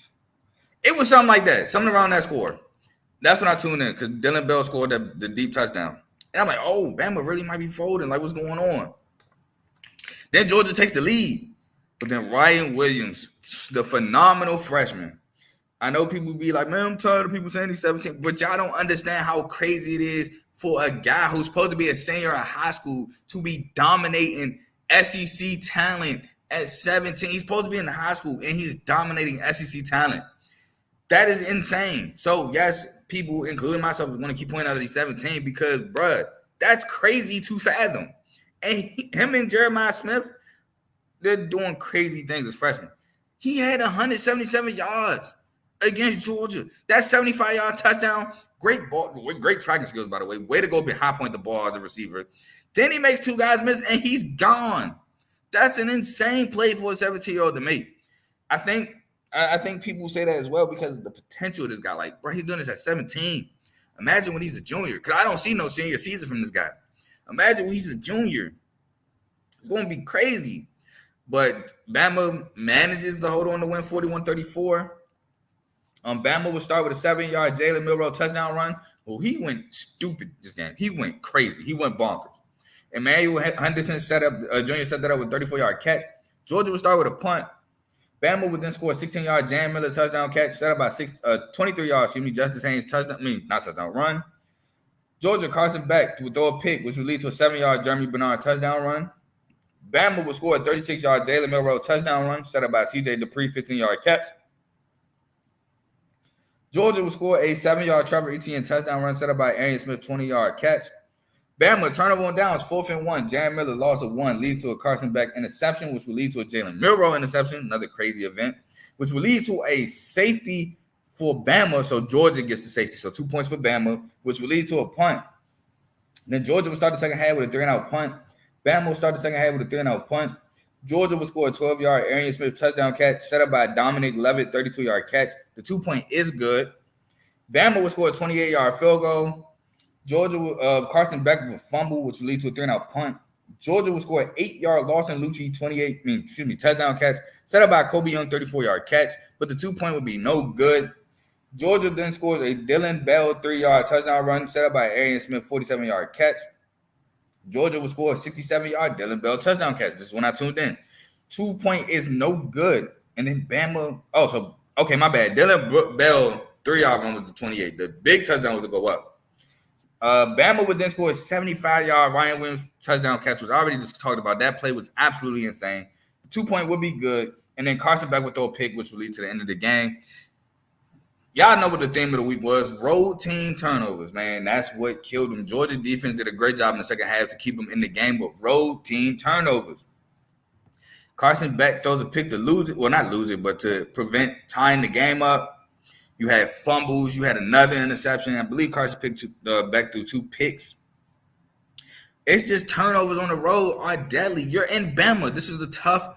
It was something like that. Something around that score. That's when I tuned in because Dylan Bell scored the deep touchdown. And I'm like, oh, Bama really might be folding. Like, what's going on? Then Georgia takes the lead. But then Ryan Williams, the phenomenal freshman. I know people be like, man, I'm tired of people saying he's 17. But y'all don't understand how crazy it is for a guy who's supposed to be a senior in high school to be dominating SEC talent at 17. He's supposed to be in high school, and he's dominating SEC talent. That is insane. So, yes, people, including myself, want to keep pointing out that he's 17 because, bruh, that's crazy to fathom. And him and Jeremiah Smith, they're doing crazy things as freshmen. He had 177 yards against Georgia. That 75-yard touchdown, great ball, great tracking skills, by the way. Way to go high point the ball as a receiver. Then he makes two guys miss, and he's gone. That's an insane play for a 17-year-old to make. I think people say that as well because of the potential of this guy. Like, bro, he's doing this at 17. Imagine when he's a junior. Because I don't see no senior season from this guy. Imagine when he's a junior. It's going to be crazy. But Bama manages to hold on to win 41-34. Bama will start with a 7-yard Jalen Milroe touchdown run. Well, he went stupid this game. He went crazy. He went bonkers. Emmanuel Henderson junior set that up with a 34-yard catch. Georgia will start with a punt. Bama would then score a 16-yard Jan Miller touchdown catch set up by 23 yards. Justice Haynes run. Georgia Carson Beck would throw a pick, which would lead to a 7-yard Jeremy Bernard touchdown run. Bama would score a 36-yard Jalen Milroe touchdown run set up by C.J. Dupree 15-yard catch. Georgia would score a 7-yard Trevor Etienne touchdown run set up by Arian Smith 20-yard catch. Bama turnover on downs 4th and 1. Jan Miller loss of 1 leads to a Carson Beck interception, which will lead to a Jalen Milroe interception, another crazy event, which will lead to a safety for Bama. So Georgia gets the safety. So 2 points for Bama, which will lead to a punt. Then Georgia will start the second half with a 3-and-out punt. Bama will start the second half with a 3-and-out punt. Georgia will score a 12-yard Arian Smith touchdown catch set up by Dominic Levitt 32-yard catch. The 2-point is good. Bama will score a 28-yard field goal. Georgia Carson Beck will fumble, which will lead to a 3-and-out punt. Georgia will score an 8-yard Lawson Lucci touchdown catch set up by Kobe Young 34-yard catch, but the 2-point would be no good. Georgia then scores a Dylan Bell 3-yard touchdown run set up by Arian Smith 47-yard catch. Georgia will score a 67-yard Dylan Bell touchdown catch. This is when I tuned in. 2-point is no good. And then Bama. My bad. Dylan Bell 3-yard run was the 28. The big touchdown was to go up. Bama would then score a 75-yard Ryan Williams touchdown catch, which I already just talked about. That play was absolutely insane. The 2-point would be good. And then Carson Beck would throw a pick, which would lead to the end of the game. Y'all know what the theme of the week was. Road team turnovers, man. That's what killed them. Georgia defense did a great job in the second half to keep them in the game, but road team turnovers. Carson Beck throws a pick to lose it. Well, not lose it, but to prevent tying the game up. You had fumbles. You had another interception. I believe Carson picked Beck through 2 picks. It's just turnovers on the road are deadly. You're in Bama. This is a tough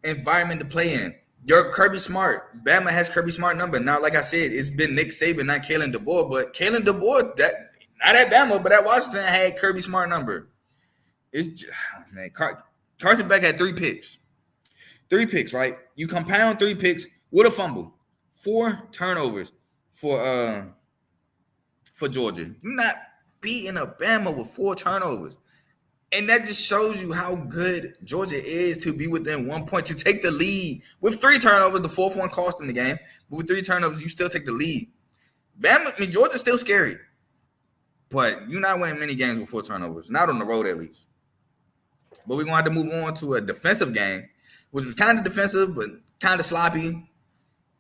environment to play in. You're Kirby Smart. Bama has Kirby Smart number. Now, like I said, it's been Nick Saban, not Kalen DeBoer. But Kalen DeBoer, not at Bama, but at Washington, had Kirby Smart number. It's just, man, Carson Beck had 3 picks. 3 picks, right? You compound 3 picks with a fumble. 4 turnovers for Georgia. You're not beating a Bama with 4 turnovers. And that just shows you how good Georgia is to be within 1 point, to take the lead. With 3 turnovers, the 4th one cost them the game. But with 3 turnovers, you still take the lead. Georgia's still scary. But you're not winning many games with 4 turnovers. Not on the road, at least. But we're going to have to move on to a defensive game, which was kind of defensive, but kind of sloppy.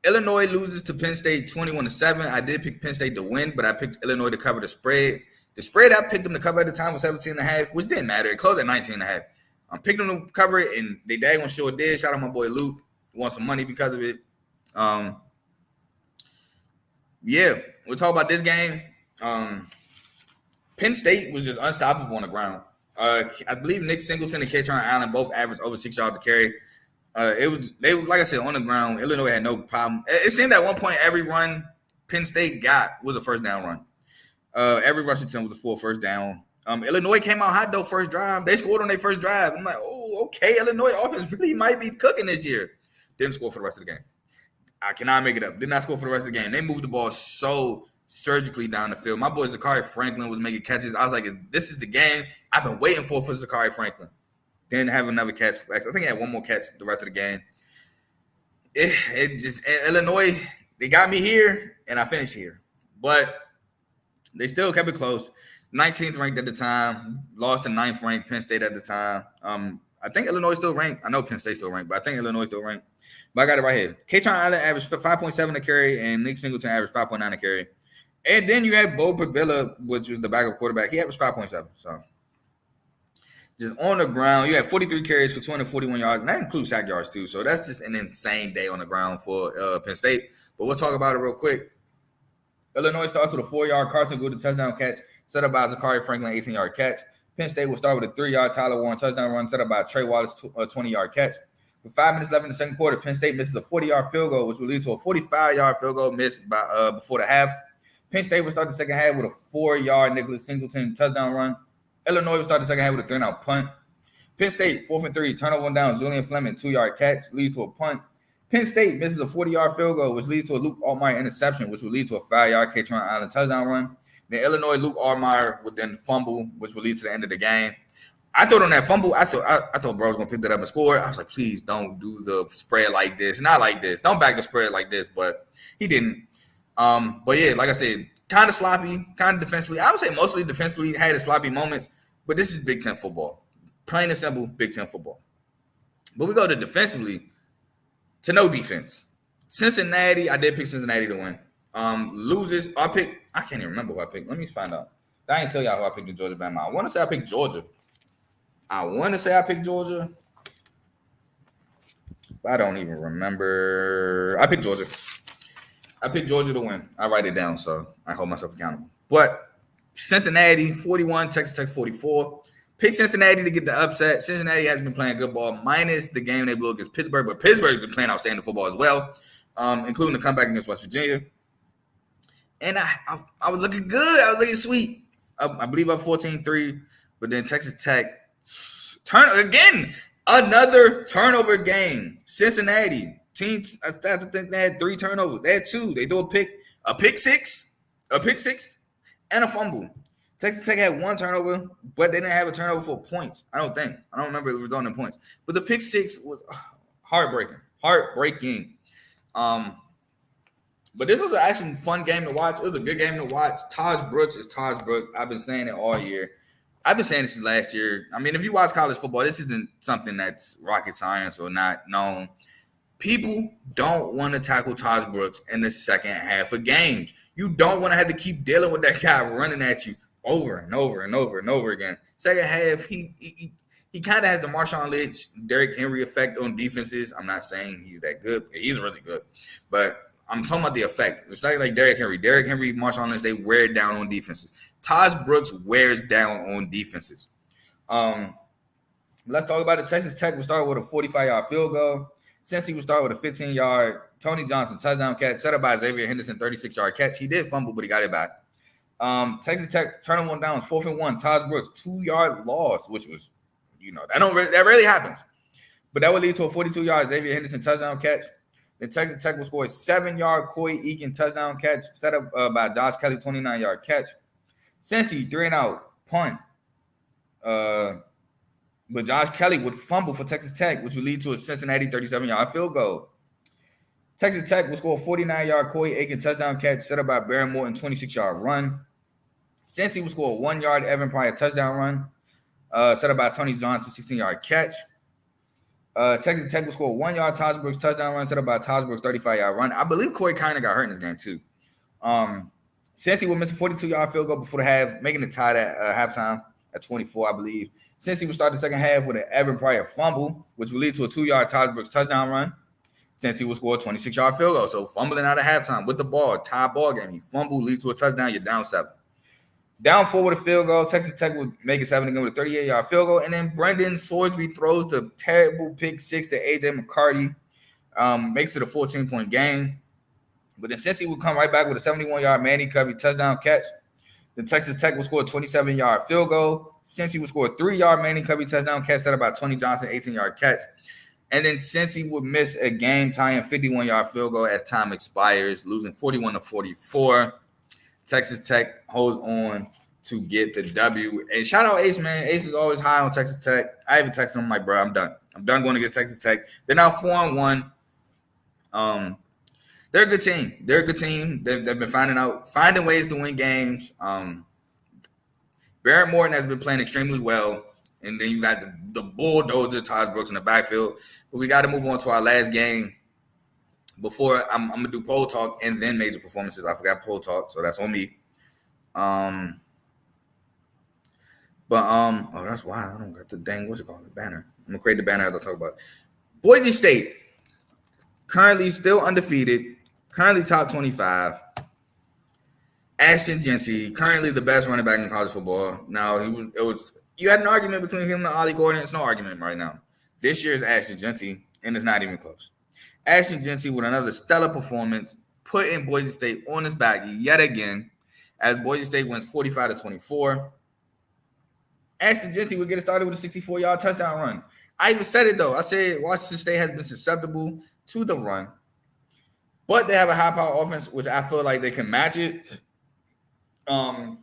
Illinois loses to Penn State 21-7. I did pick Penn State to win, but I picked Illinois to cover the spread. The spread I picked them to cover at the time was 17.5, which didn't matter. It closed at 19.5. I picked them to cover it, and they daggone sure did. Shout out my boy Luke. Won some money because of it. Yeah, we'll talk about this game. Penn State was just unstoppable on the ground. I believe Nick Singleton and Katron Allen both averaged over 6 yards to carry. They like I said, on the ground. Illinois had no problem. It seemed at one point every run Penn State got was a first down run. Every rushing attempt was a full first down. Illinois came out hot though first drive. They scored on their first drive. I'm like, oh, okay, Illinois offense really might be cooking this year. Didn't score for the rest of the game. I cannot make it up. Did not score for the rest of the game. They moved the ball so surgically down the field. My boy Zachary Franklin was making catches. I was like, this is the game I've been waiting for Zachary Franklin. Didn't have another catch. I think he had one more catch the rest of the game. It just Illinois, they got me here and I finished here. But they still kept it close. 19th ranked at the time, lost to 9th ranked Penn State at the time. I think Illinois still ranked. I know Penn State still ranked, but I think Illinois still ranked. But I got it right here. Katron Allen averaged 5.7 to carry, and Nick Singleton averaged 5.9 to carry. And then you had Bo Pabilla, which was the backup quarterback. He averaged 5.7. So just on the ground, you had 43 carries for 241 yards, and that includes sack yards too. So that's just an insane day on the ground for Penn State. But we'll talk about it real quick. Illinois starts with a 4-yard Carson Gould touchdown catch, set up by Zachary Franklin, 18-yard catch. Penn State will start with a 3-yard Tyler Warren touchdown run, set up by Trey Wallace, 20-yard catch. With 5 minutes left in the second quarter, Penn State misses a 40-yard field goal, which will lead to a 45-yard field goal missed by before the half. Penn State will start the second half with a 4-yard Nicholas Singleton touchdown run. Illinois will start the second half with a 3-and-out punt. Penn State, 4th and 3, turnover one down, Julian Fleming, 2-yard catch, leads to a punt. Penn State misses a 40-yard field goal, which leads to a Luke Altmaier interception, which will lead to a 5-yard Katron Allen touchdown run. Then Illinois, Luke Altmaier would then fumble, which will lead to the end of the game. I thought on that fumble, I thought bro was going to pick that up and score. I was like, please don't do the spread like this. Not like this. Don't back the spread like this, but he didn't. But yeah, like I said, kind of sloppy, kind of defensively. I would say mostly defensively, had his sloppy moments, but this is Big Ten football. Plain and simple, Big Ten football. But we go to defensively to no defense. Cincinnati, I did pick Cincinnati to win. Loses, I can't even remember who I picked. Let me find out. I didn't tell y'all who I picked in Georgia Bama. I want to say I picked Georgia. But I don't even remember. I picked Georgia. I picked Georgia to win. I write it down, so I hold myself accountable. But Cincinnati, 41, Texas Tech 44. Pick Cincinnati to get the upset. Cincinnati has been playing good ball, minus the game they blew against Pittsburgh. But Pittsburgh has been playing outstanding football as well, including the comeback against West Virginia. And I was looking good. I was looking sweet. I believe up 14-3. But then Texas Tech, another turnover game. Cincinnati, teams, I think they had 3 turnovers. They had 2. They do a pick six, and a fumble. Texas Tech had 1 turnover, but they didn't have a turnover for points. I don't remember it was on the points. But the pick 6 was heartbreaking. But this was an actually fun game to watch. It was a good game to watch. Taj Brooks is Taj Brooks. I've been saying it all year. I've been saying this since last year. I mean, if you watch college football, this isn't something that's rocket science or not known. People don't want to tackle Taj Brooks in the second half of games. You don't want to have to keep dealing with that guy running at you over and over and over and over again. Second half, he kind of has the Marshawn Lynch, Derrick Henry effect on defenses. I'm not saying he's that good. He's really good. But I'm talking about the effect. It's like Derrick Henry. Derrick Henry, Marshawn Lynch, they wear down on defenses. Taj Brooks wears down on defenses. Let's talk about it. Texas Tech will start with a 45-yard field goal. Cincy will start with a 15-yard Tony Johnson touchdown catch, set up by Xavier Henderson, 36-yard catch. He did fumble, but he got it back. Texas Tech turning one down, 4th and 1. Taj Brooks, 2-yard loss, which was, that rarely happens. But that would lead to a 42-yard Xavier Henderson touchdown catch. Then Texas Tech will score a 7-yard Coy Eakin touchdown catch, set up by Josh Kelly, 29-yard catch. Cincy, 3-and-out punt. But Josh Kelly would fumble for Texas Tech, which would lead to a Cincinnati 37-yard field goal. Texas Tech will score a 49-yard Coy Aiken touchdown catch, set up by Baron Morton, 26-yard run. Cincy will score a 1-yard Evan Pryor touchdown run, set up by Tony Johnson, 16-yard catch. Texas Tech will score a 1-yard Taj Brooks touchdown run, set up by Taj Brooks, 35-yard run. I believe Corey kind of got hurt in this game, too. Cincy will miss a 42-yard field goal before the half, making it tied at halftime at 24, I believe. Cincy will start the second half with an Evan Pryor fumble, which will lead to a 2-yard Taj Brooks touchdown run. Cincy will score a 26-yard field goal. So fumbling out of halftime with the ball, tie ball game. You fumble, leads to a touchdown, you're down 7. Down 4 with a field goal. Texas Tech would make it 7 again with a 38-yard field goal. And then Brendan Sorsby throws the terrible pick six to A.J. McCarty. Makes it a 14-point game. But then Cincy would come right back with a 71-yard Manny Covey touchdown catch. Then Texas Tech would score a 27-yard field goal. Cincy would score a 3-yard Manny Covey touchdown catch set by Tony Johnson, 18-yard catch. And then Cincy would miss a game-tying 51-yard field goal as time expires, losing 41-44. Texas Tech holds on to get the W. And shout out Ace, man. Ace is always high on Texas Tech. I even texted him like, bro, I'm done. I'm done going against Texas Tech. They're now 4-1. They're a good team. They're a good team. They've been finding ways to win games. Barrett Morton has been playing extremely well. And then you got the bulldozer, Taj Brooks, in the backfield. But we got to move on to our last game before I'm going to do poll talk and then major performances. I forgot poll talk, so that's on me. Oh, that's why I don't got the dang, banner. I'm going to create the banner as I talk about it. Boise State, currently still undefeated, currently top 25. Ashton Genty, currently the best running back in college football. Now, you had an argument between him and Ollie Gordon. It's no argument right now. This year's Ashton Genty, and it's not even close. Ashton Genty with another stellar performance, putting Boise State on his back yet again, as Boise State wins 45-24. Ashton Genty would get it started with a 64-yard touchdown run. I even said it, though. I said Washington State has been susceptible to the run, but they have a high-power offense, which I feel like they can match it. I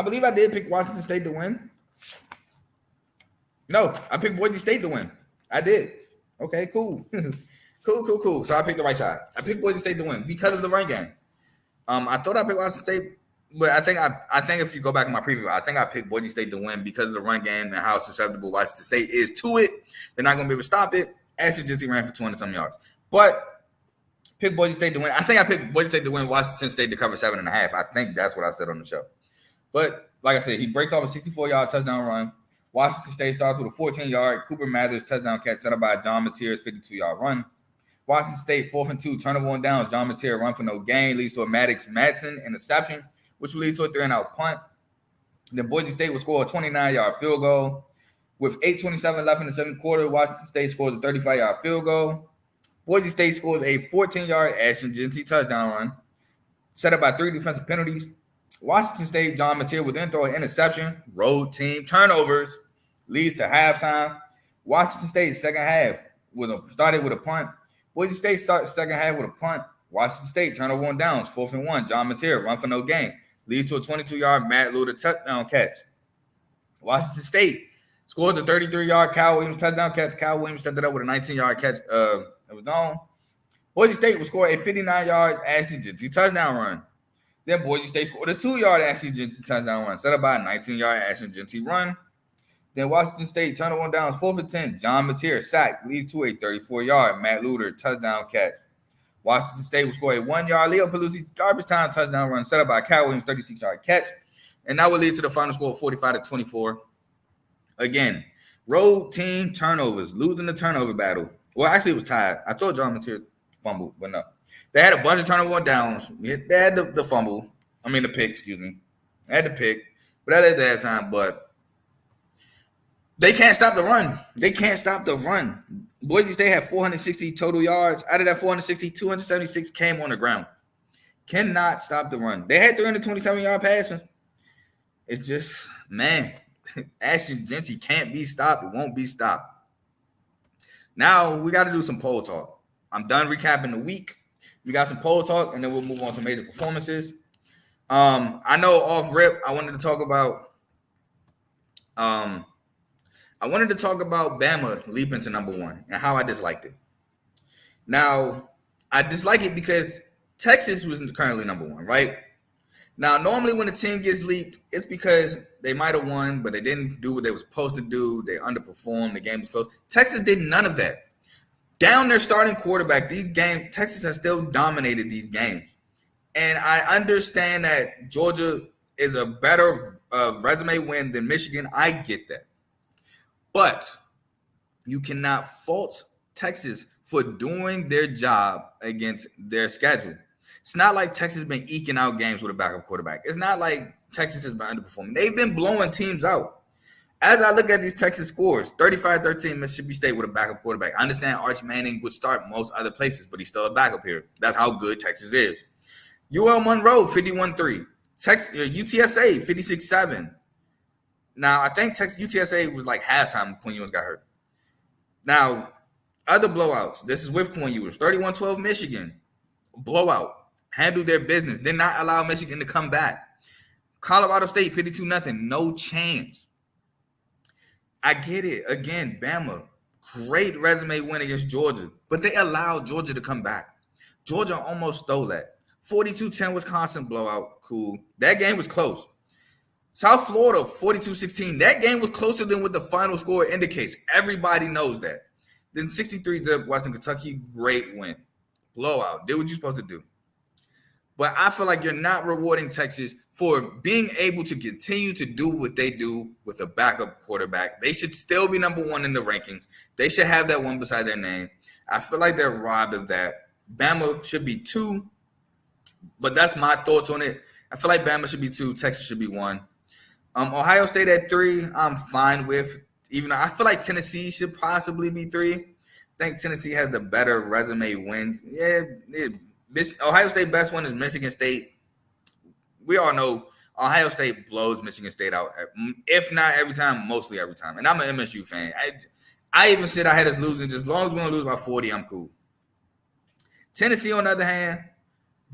believe I did pick Washington State to win. No, I picked Boise State to win. I did. Okay, cool. Cool. So I picked the right side. I picked Boise State to win because of the run game. I thought I picked Washington State, but I think if you go back in my preview, I think I picked Boise State to win because of the run game and how susceptible Washington State is to it. They're not going to be able to stop it. Ashton Genty ran for 200-some yards. But pick Boise State to win. I think I picked Boise State to win, Washington State to cover 7.5. I think that's what I said on the show. But like I said, he breaks off a 64-yard touchdown run. Washington State starts with a 14-yard Cooper Mathers touchdown catch set up by John Mateer's 52-yard run. Washington State 4th and 2, turnover on downs. John Mateer run for no gain, leads to a Maddox Madsen interception, which will lead to a 3-and-out punt. Then Boise State will score a 29-yard field goal. With 8:27 left in the second quarter, Washington State scores a 35-yard field goal. Boise State scores a 14-yard Ashton Genty touchdown run, set up by 3 defensive penalties. Washington State, John Mateer will then throw an interception. Road team turnovers leads to halftime. Washington State second half started with a punt. Boise State starts second half with a punt. Washington State turnover on downs, 4th and 1. John Mateer run for no gain, leads to a 22-yard Matt Luter touchdown catch. Washington State scored the 33-yard Kyle Williams touchdown catch. Kyle Williams set it up with a 19-yard catch of his own. Boise State will score a 59-yard Ashton Genty touchdown run. Then Boise State scored a 2-yard Ashton Genty touchdown run, set up by a 19-yard Ashton Genty run. Then Washington State turnover on downs, 4th and 10. John Mateer sack leads to a 34-yard Matt Luter touchdown catch. Washington State will score a 1-yard Leo Pelusi garbage time touchdown run, set up by Kyle Williams' 36-yard catch. And that will lead to the final score of 45-24. Again, road team turnovers, losing the turnover battle. Well, actually, it was tied. I thought John Mateer fumbled, but no. They had a bunch of turnover on downs. They had the fumble. I mean, the pick, excuse me. They had the pick. But that at that time, but they can't stop the run. They can't stop the run. Boise State had 460 total yards. Out of that 460, 276 came on the ground. Cannot stop the run. They had 327-yard passes. It's just, man, Ashton Genty can't be stopped. It won't be stopped. Now, we got to do some poll talk. I'm done recapping the week. We got some poll talk, and then we'll move on to major performances. I know off rip, I wanted to talk about Bama leaping to number 1 and how I disliked it. Now, I dislike it because Texas was currently number 1, right? Now, normally when a team gets leaped, it's because they might have won, but they didn't do what they were supposed to do. They underperformed. The game was close. Texas did none of that. Down their starting quarterback, Texas has still dominated these games. And I understand that Georgia is a better resume win than Michigan. I get that. But you cannot fault Texas for doing their job against their schedule. It's not like Texas has been eking out games with a backup quarterback. It's not like Texas has been underperforming. They've been blowing teams out. As I look at these Texas scores, 35-13 Mississippi State with a backup quarterback. I understand Arch Manning would start most other places, but he's still a backup here. That's how good Texas is. UL Monroe, 51-3. UTSA, 56-7. Now, I think UTSA was like halftime when Ewers got hurt. Now, other blowouts. This is with Quinn Ewers. 31-12 Michigan. Blowout. Handled their business. Did not allow Michigan to come back. Colorado State, 52-0. No chance. I get it. Again, Bama. Great resume win against Georgia. But they allowed Georgia to come back. Georgia almost stole that. 42-10 Wisconsin blowout. Cool. That game was close. South Florida, 42-16. That game was closer than what the final score indicates. Everybody knows that. Then 63-0 Western Kentucky. Great win. Blowout. Did what you're supposed to do. But I feel like you're not rewarding Texas for being able to continue to do what they do with a backup quarterback. They should still be number one in the rankings. They should have that one beside their name. I feel like they're robbed of that. Bama should be 2, but that's my thoughts on it. I feel like Bama should be 2, Texas should be 1. Ohio State at 3, I'm fine with. Even though I feel like Tennessee should possibly be 3. I think Tennessee has the better resume wins. Yeah, Ohio State best one is Michigan State. We all know Ohio State blows Michigan State out. If not every time, mostly every time. And I'm an MSU fan. I even said I had us losing. Just as long as we don't lose by 40, I'm cool. Tennessee, on the other hand,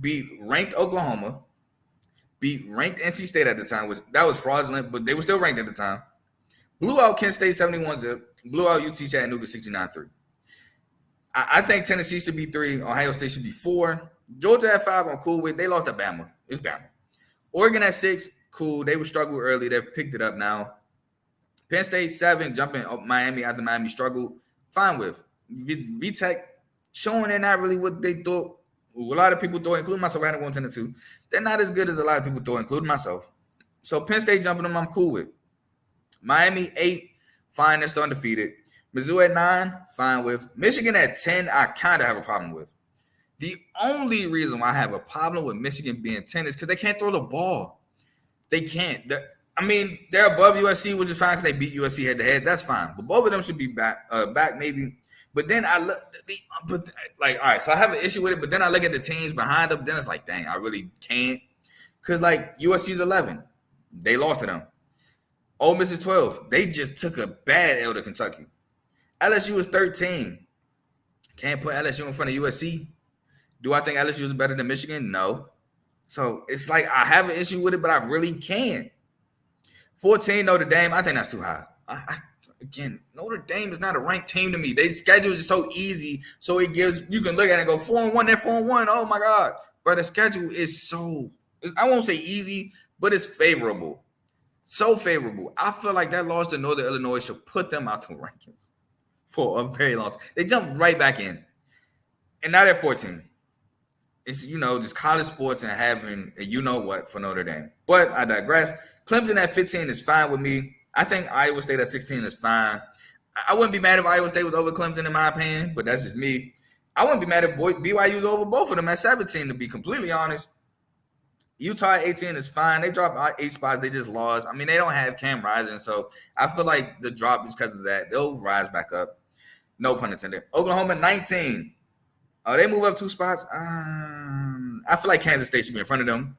beat ranked Oklahoma, beat ranked NC State at the time. That was fraudulent, but they were still ranked at the time. Blew out Kent State 71-0. Blew out UT Chattanooga 69-3. I think Tennessee should be 3. Ohio State should be 4. Georgia at 5, I'm cool with. They lost to Bama. It's Bama. Oregon at 6, cool. They were struggled early. They've picked it up now. Penn State 7, jumping up Miami after Miami struggled. Fine with. VTech showing they're not really what they thought. A lot of people thought, including myself, I had to go 10-2. They're not as good as a lot of people thought, including myself. So Penn State jumping them, I'm cool with. Miami 8, fine. They're still undefeated. Mizzou at 9, fine with. Michigan at 10, I kind of have a problem with. The only reason why I have a problem with Michigan being 10 is because they can't throw the ball. They can't. They're above USC, which is fine because they beat USC head-to-head. That's fine. But both of them should be back maybe. But then I look, all right, so I have an issue with it, but then I look at the teams behind them, then it's like, dang, I really can't. Because, USC's 11. They lost to them. Ole Miss is 12. They just took a bad L to Kentucky. LSU is 13. Can't put LSU in front of USC. Do I think LSU is better than Michigan? No. So it's like I have an issue with it, but I really can't. 14, Notre Dame. I think that's too high. Again, Notre Dame is not a ranked team to me. Their schedule is so easy, so you can look at it and go 4-1. They're 4-1. Oh my God, but the schedule is I won't say easy, but it's favorable. So favorable. I feel like that loss to Northern Illinois should put them out the rankings for a very long time. They jumped right back in. And now they're 14. It's, just college sports and having a you-know-what for Notre Dame. But I digress. Clemson at 15 is fine with me. I think Iowa State at 16 is fine. I wouldn't be mad if Iowa State was over Clemson in my opinion, but that's just me. I wouldn't be mad if BYU was over both of them at 17, to be completely honest. Utah at 18 is fine. They dropped 8 spots. They just lost. They don't have Cam Rising, so I feel like the drop is because of that. They'll rise back up. No pun intended. Oklahoma 19. They move up 2 spots. I feel like Kansas State should be in front of them.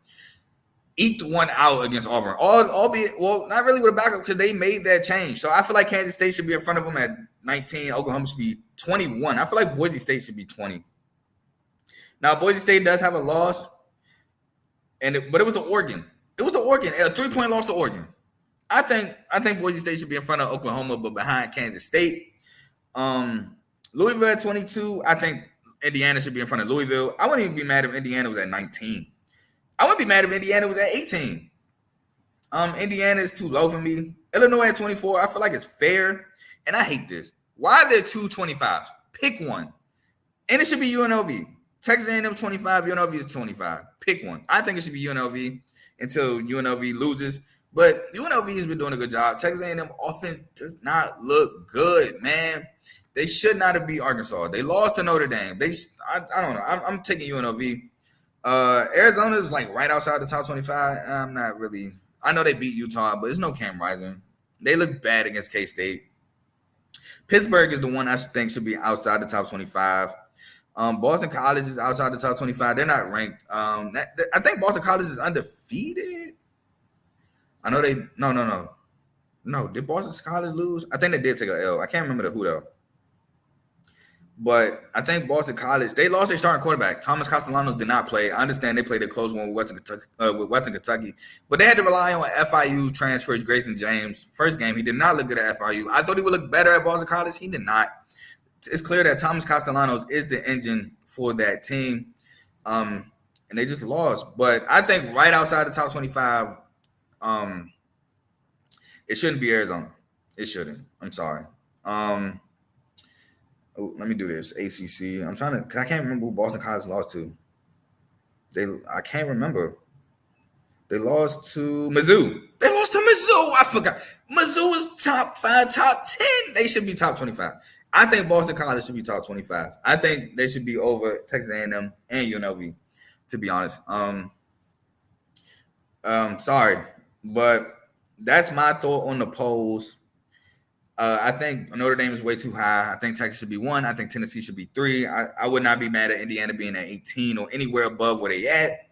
Eked one out against Auburn. Albeit, not really with a backup because they made that change. So I feel like Kansas State should be in front of them at 19. Oklahoma should be 21. I feel like Boise State should be 20. Now, Boise State does have a loss, but it was to Oregon. It was to Oregon. A 3-point loss to Oregon. I think Boise State should be in front of Oklahoma, but behind Kansas State. Louisville at 22. I think Indiana should be in front of Louisville. I wouldn't even be mad if Indiana was at 19. I wouldn't be mad if Indiana was at 18. Indiana is too low for me. Illinois at 24. I feel like it's fair. And I hate this. Why are there 2 25s? Pick one. And it should be UNLV. Texas A&M 25. UNLV is 25. Pick one. I think it should be UNLV until UNLV loses. But UNLV has been doing a good job. Texas A&M offense does not look good, man. They should not have beat Arkansas. They lost to Notre Dame. I don't know. I'm taking UNLV. Arizona's like right outside the top 25. I'm not really. I know they beat Utah, but there's no Cam Rising. They look bad against K-State. Pittsburgh is the one I think should be outside the top 25. Boston College is outside the top 25. They're not ranked. I think Boston College is undefeated. I know they. No. Did Boston College lose? I think they did take a L. I can't remember who though. But I think Boston College, they lost their starting quarterback. Thomas Castellanos did not play. I understand they played a close one with Western Kentucky, but they had to rely on FIU transfer Grayson James. First game, he did not look good at FIU. I thought he would look better at Boston College. He did not. It's clear that Thomas Castellanos is the engine for that team, and they just lost. But I think right outside the top 25, it shouldn't be Arizona. It shouldn't. I'm sorry. Let me do this. ACC. I'm trying to, because I can't remember who Boston College lost to. I can't remember. They lost to Mizzou. They lost to Mizzou. I forgot. Mizzou is top 5, top 10. They should be top 25. I think Boston College should be top 25. I think they should be over Texas A&M and UNLV, to be honest. Sorry, but that's my thought on the polls. I think Notre Dame is way too high. I think Texas should be 1. I think Tennessee should be 3. I would not be mad at Indiana being at 18 or anywhere above where they at.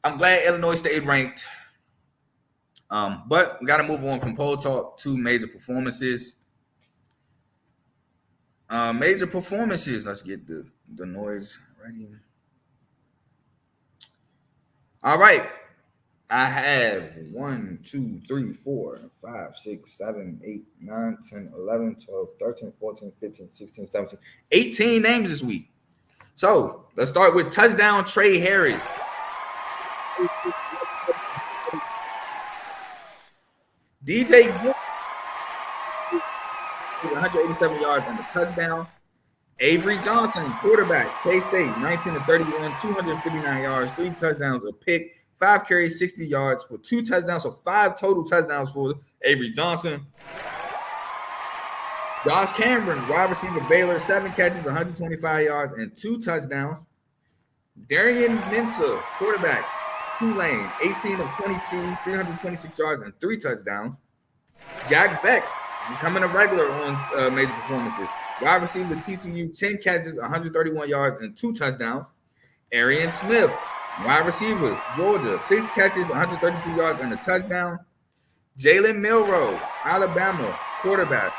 I'm glad Illinois stayed ranked. But we got to move on from poll talk to major performances. Major performances. Let's get the noise ready. All right. I have 1, 2, 3, 4, 5, 6, 7, 8, 9, 10, 11, 12, 13, 14, 15, 16, 17, 18 names this week. So let's start with touchdown Trey Harris. DJ 187 yards and a touchdown. Avery Johnson, quarterback, K-State, 19 to 31, 259 yards, 3 touchdowns, a pick. 5 carries, 60 yards for 2 touchdowns. So 5 total touchdowns for Avery Johnson. Josh Cameron, wide receiver, Baylor, 7 catches, 125 yards, and 2 touchdowns. Darian Mensah, quarterback, Tulane, 18 of 22, 326 yards, and 3 touchdowns. Jack Beck, becoming a regular on major performances. Wide receiver, TCU, 10 catches, 131 yards, and 2 touchdowns. Arian Smith, wide receiver, Georgia, 6 catches, 132 yards, and a touchdown. Jalen Milroe, Alabama, quarterback,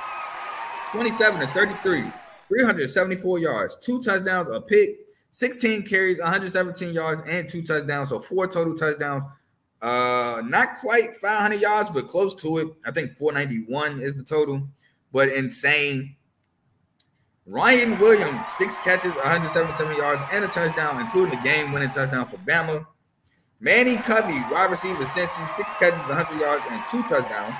27 to 33, 374 yards, 2 touchdowns, a pick, 16 carries, 117 yards, and 2 touchdowns. So 4 total touchdowns. Not quite 500 yards, but close to it. I think 491 is the total, but insane. Ryan Williams, 6 catches, 177 yards, and a touchdown, including the game-winning touchdown for Bama. Manny Covey, wide receiver, Cincy, 6 catches, 100 yards, and 2 touchdowns.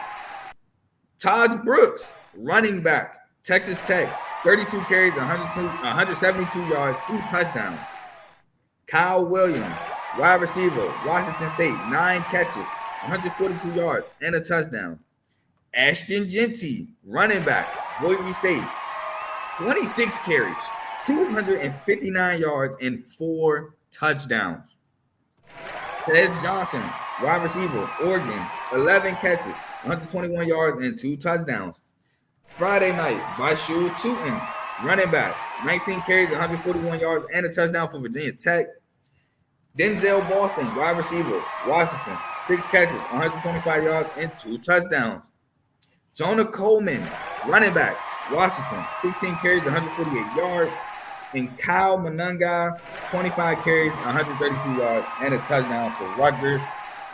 Taj Brooks, running back, Texas Tech, 32 carries, 172 yards, 2 touchdowns. Kyle Williams, wide receiver, Washington State, 9 catches, 142 yards, and a touchdown. Ashton Genty, running back, Boise State, 26 carries, 259 yards, and 4 touchdowns. Tez Johnson, wide receiver, Oregon, 11 catches, 121 yards, and 2 touchdowns. Friday night, Bashu Tootin, running back, 19 carries, 141 yards, and a touchdown for Virginia Tech. Denzel Boston, wide receiver, Washington, 6 catches, 125 yards, and 2 touchdowns. Jonah Coleman, running back, Washington, 16 carries, 148 yards. And Kyle Monunga, 25 carries, 132 yards, and a touchdown for Rutgers.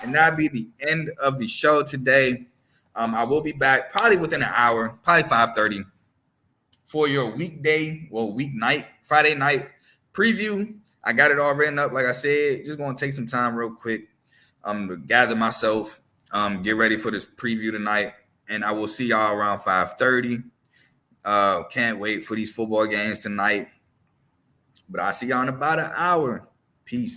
And that'll be the end of the show today. I will be back probably within an hour, probably 5:30, for your weeknight, Friday night preview. I got it all written up, like I said. Just going to take some time real quick to gather myself, get ready for this preview tonight. And I will see y'all around 5:30. Can't wait for these football games tonight. But I'll see y'all in about an hour. Peace.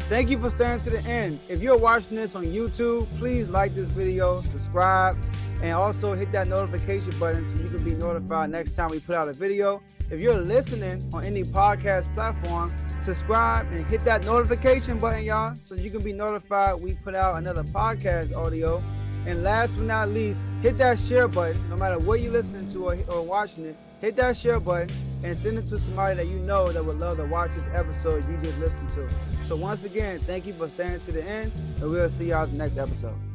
Thank Thank you for staying to the end. If you're watching this on YouTube, please like this video, subscribe, and also hit that notification button so you can be notified next time we put out a video. If you're listening on any podcast platform, subscribe and hit that notification button, y'all, so you can be notified we put out another podcast audio. And last but not least, hit that share button. No matter what you're listening to or watching it, hit that share button and send it to somebody that you know that would love to watch this episode you just listened to. So once again, thank you for staying to the end, and we'll see y'all in the next episode.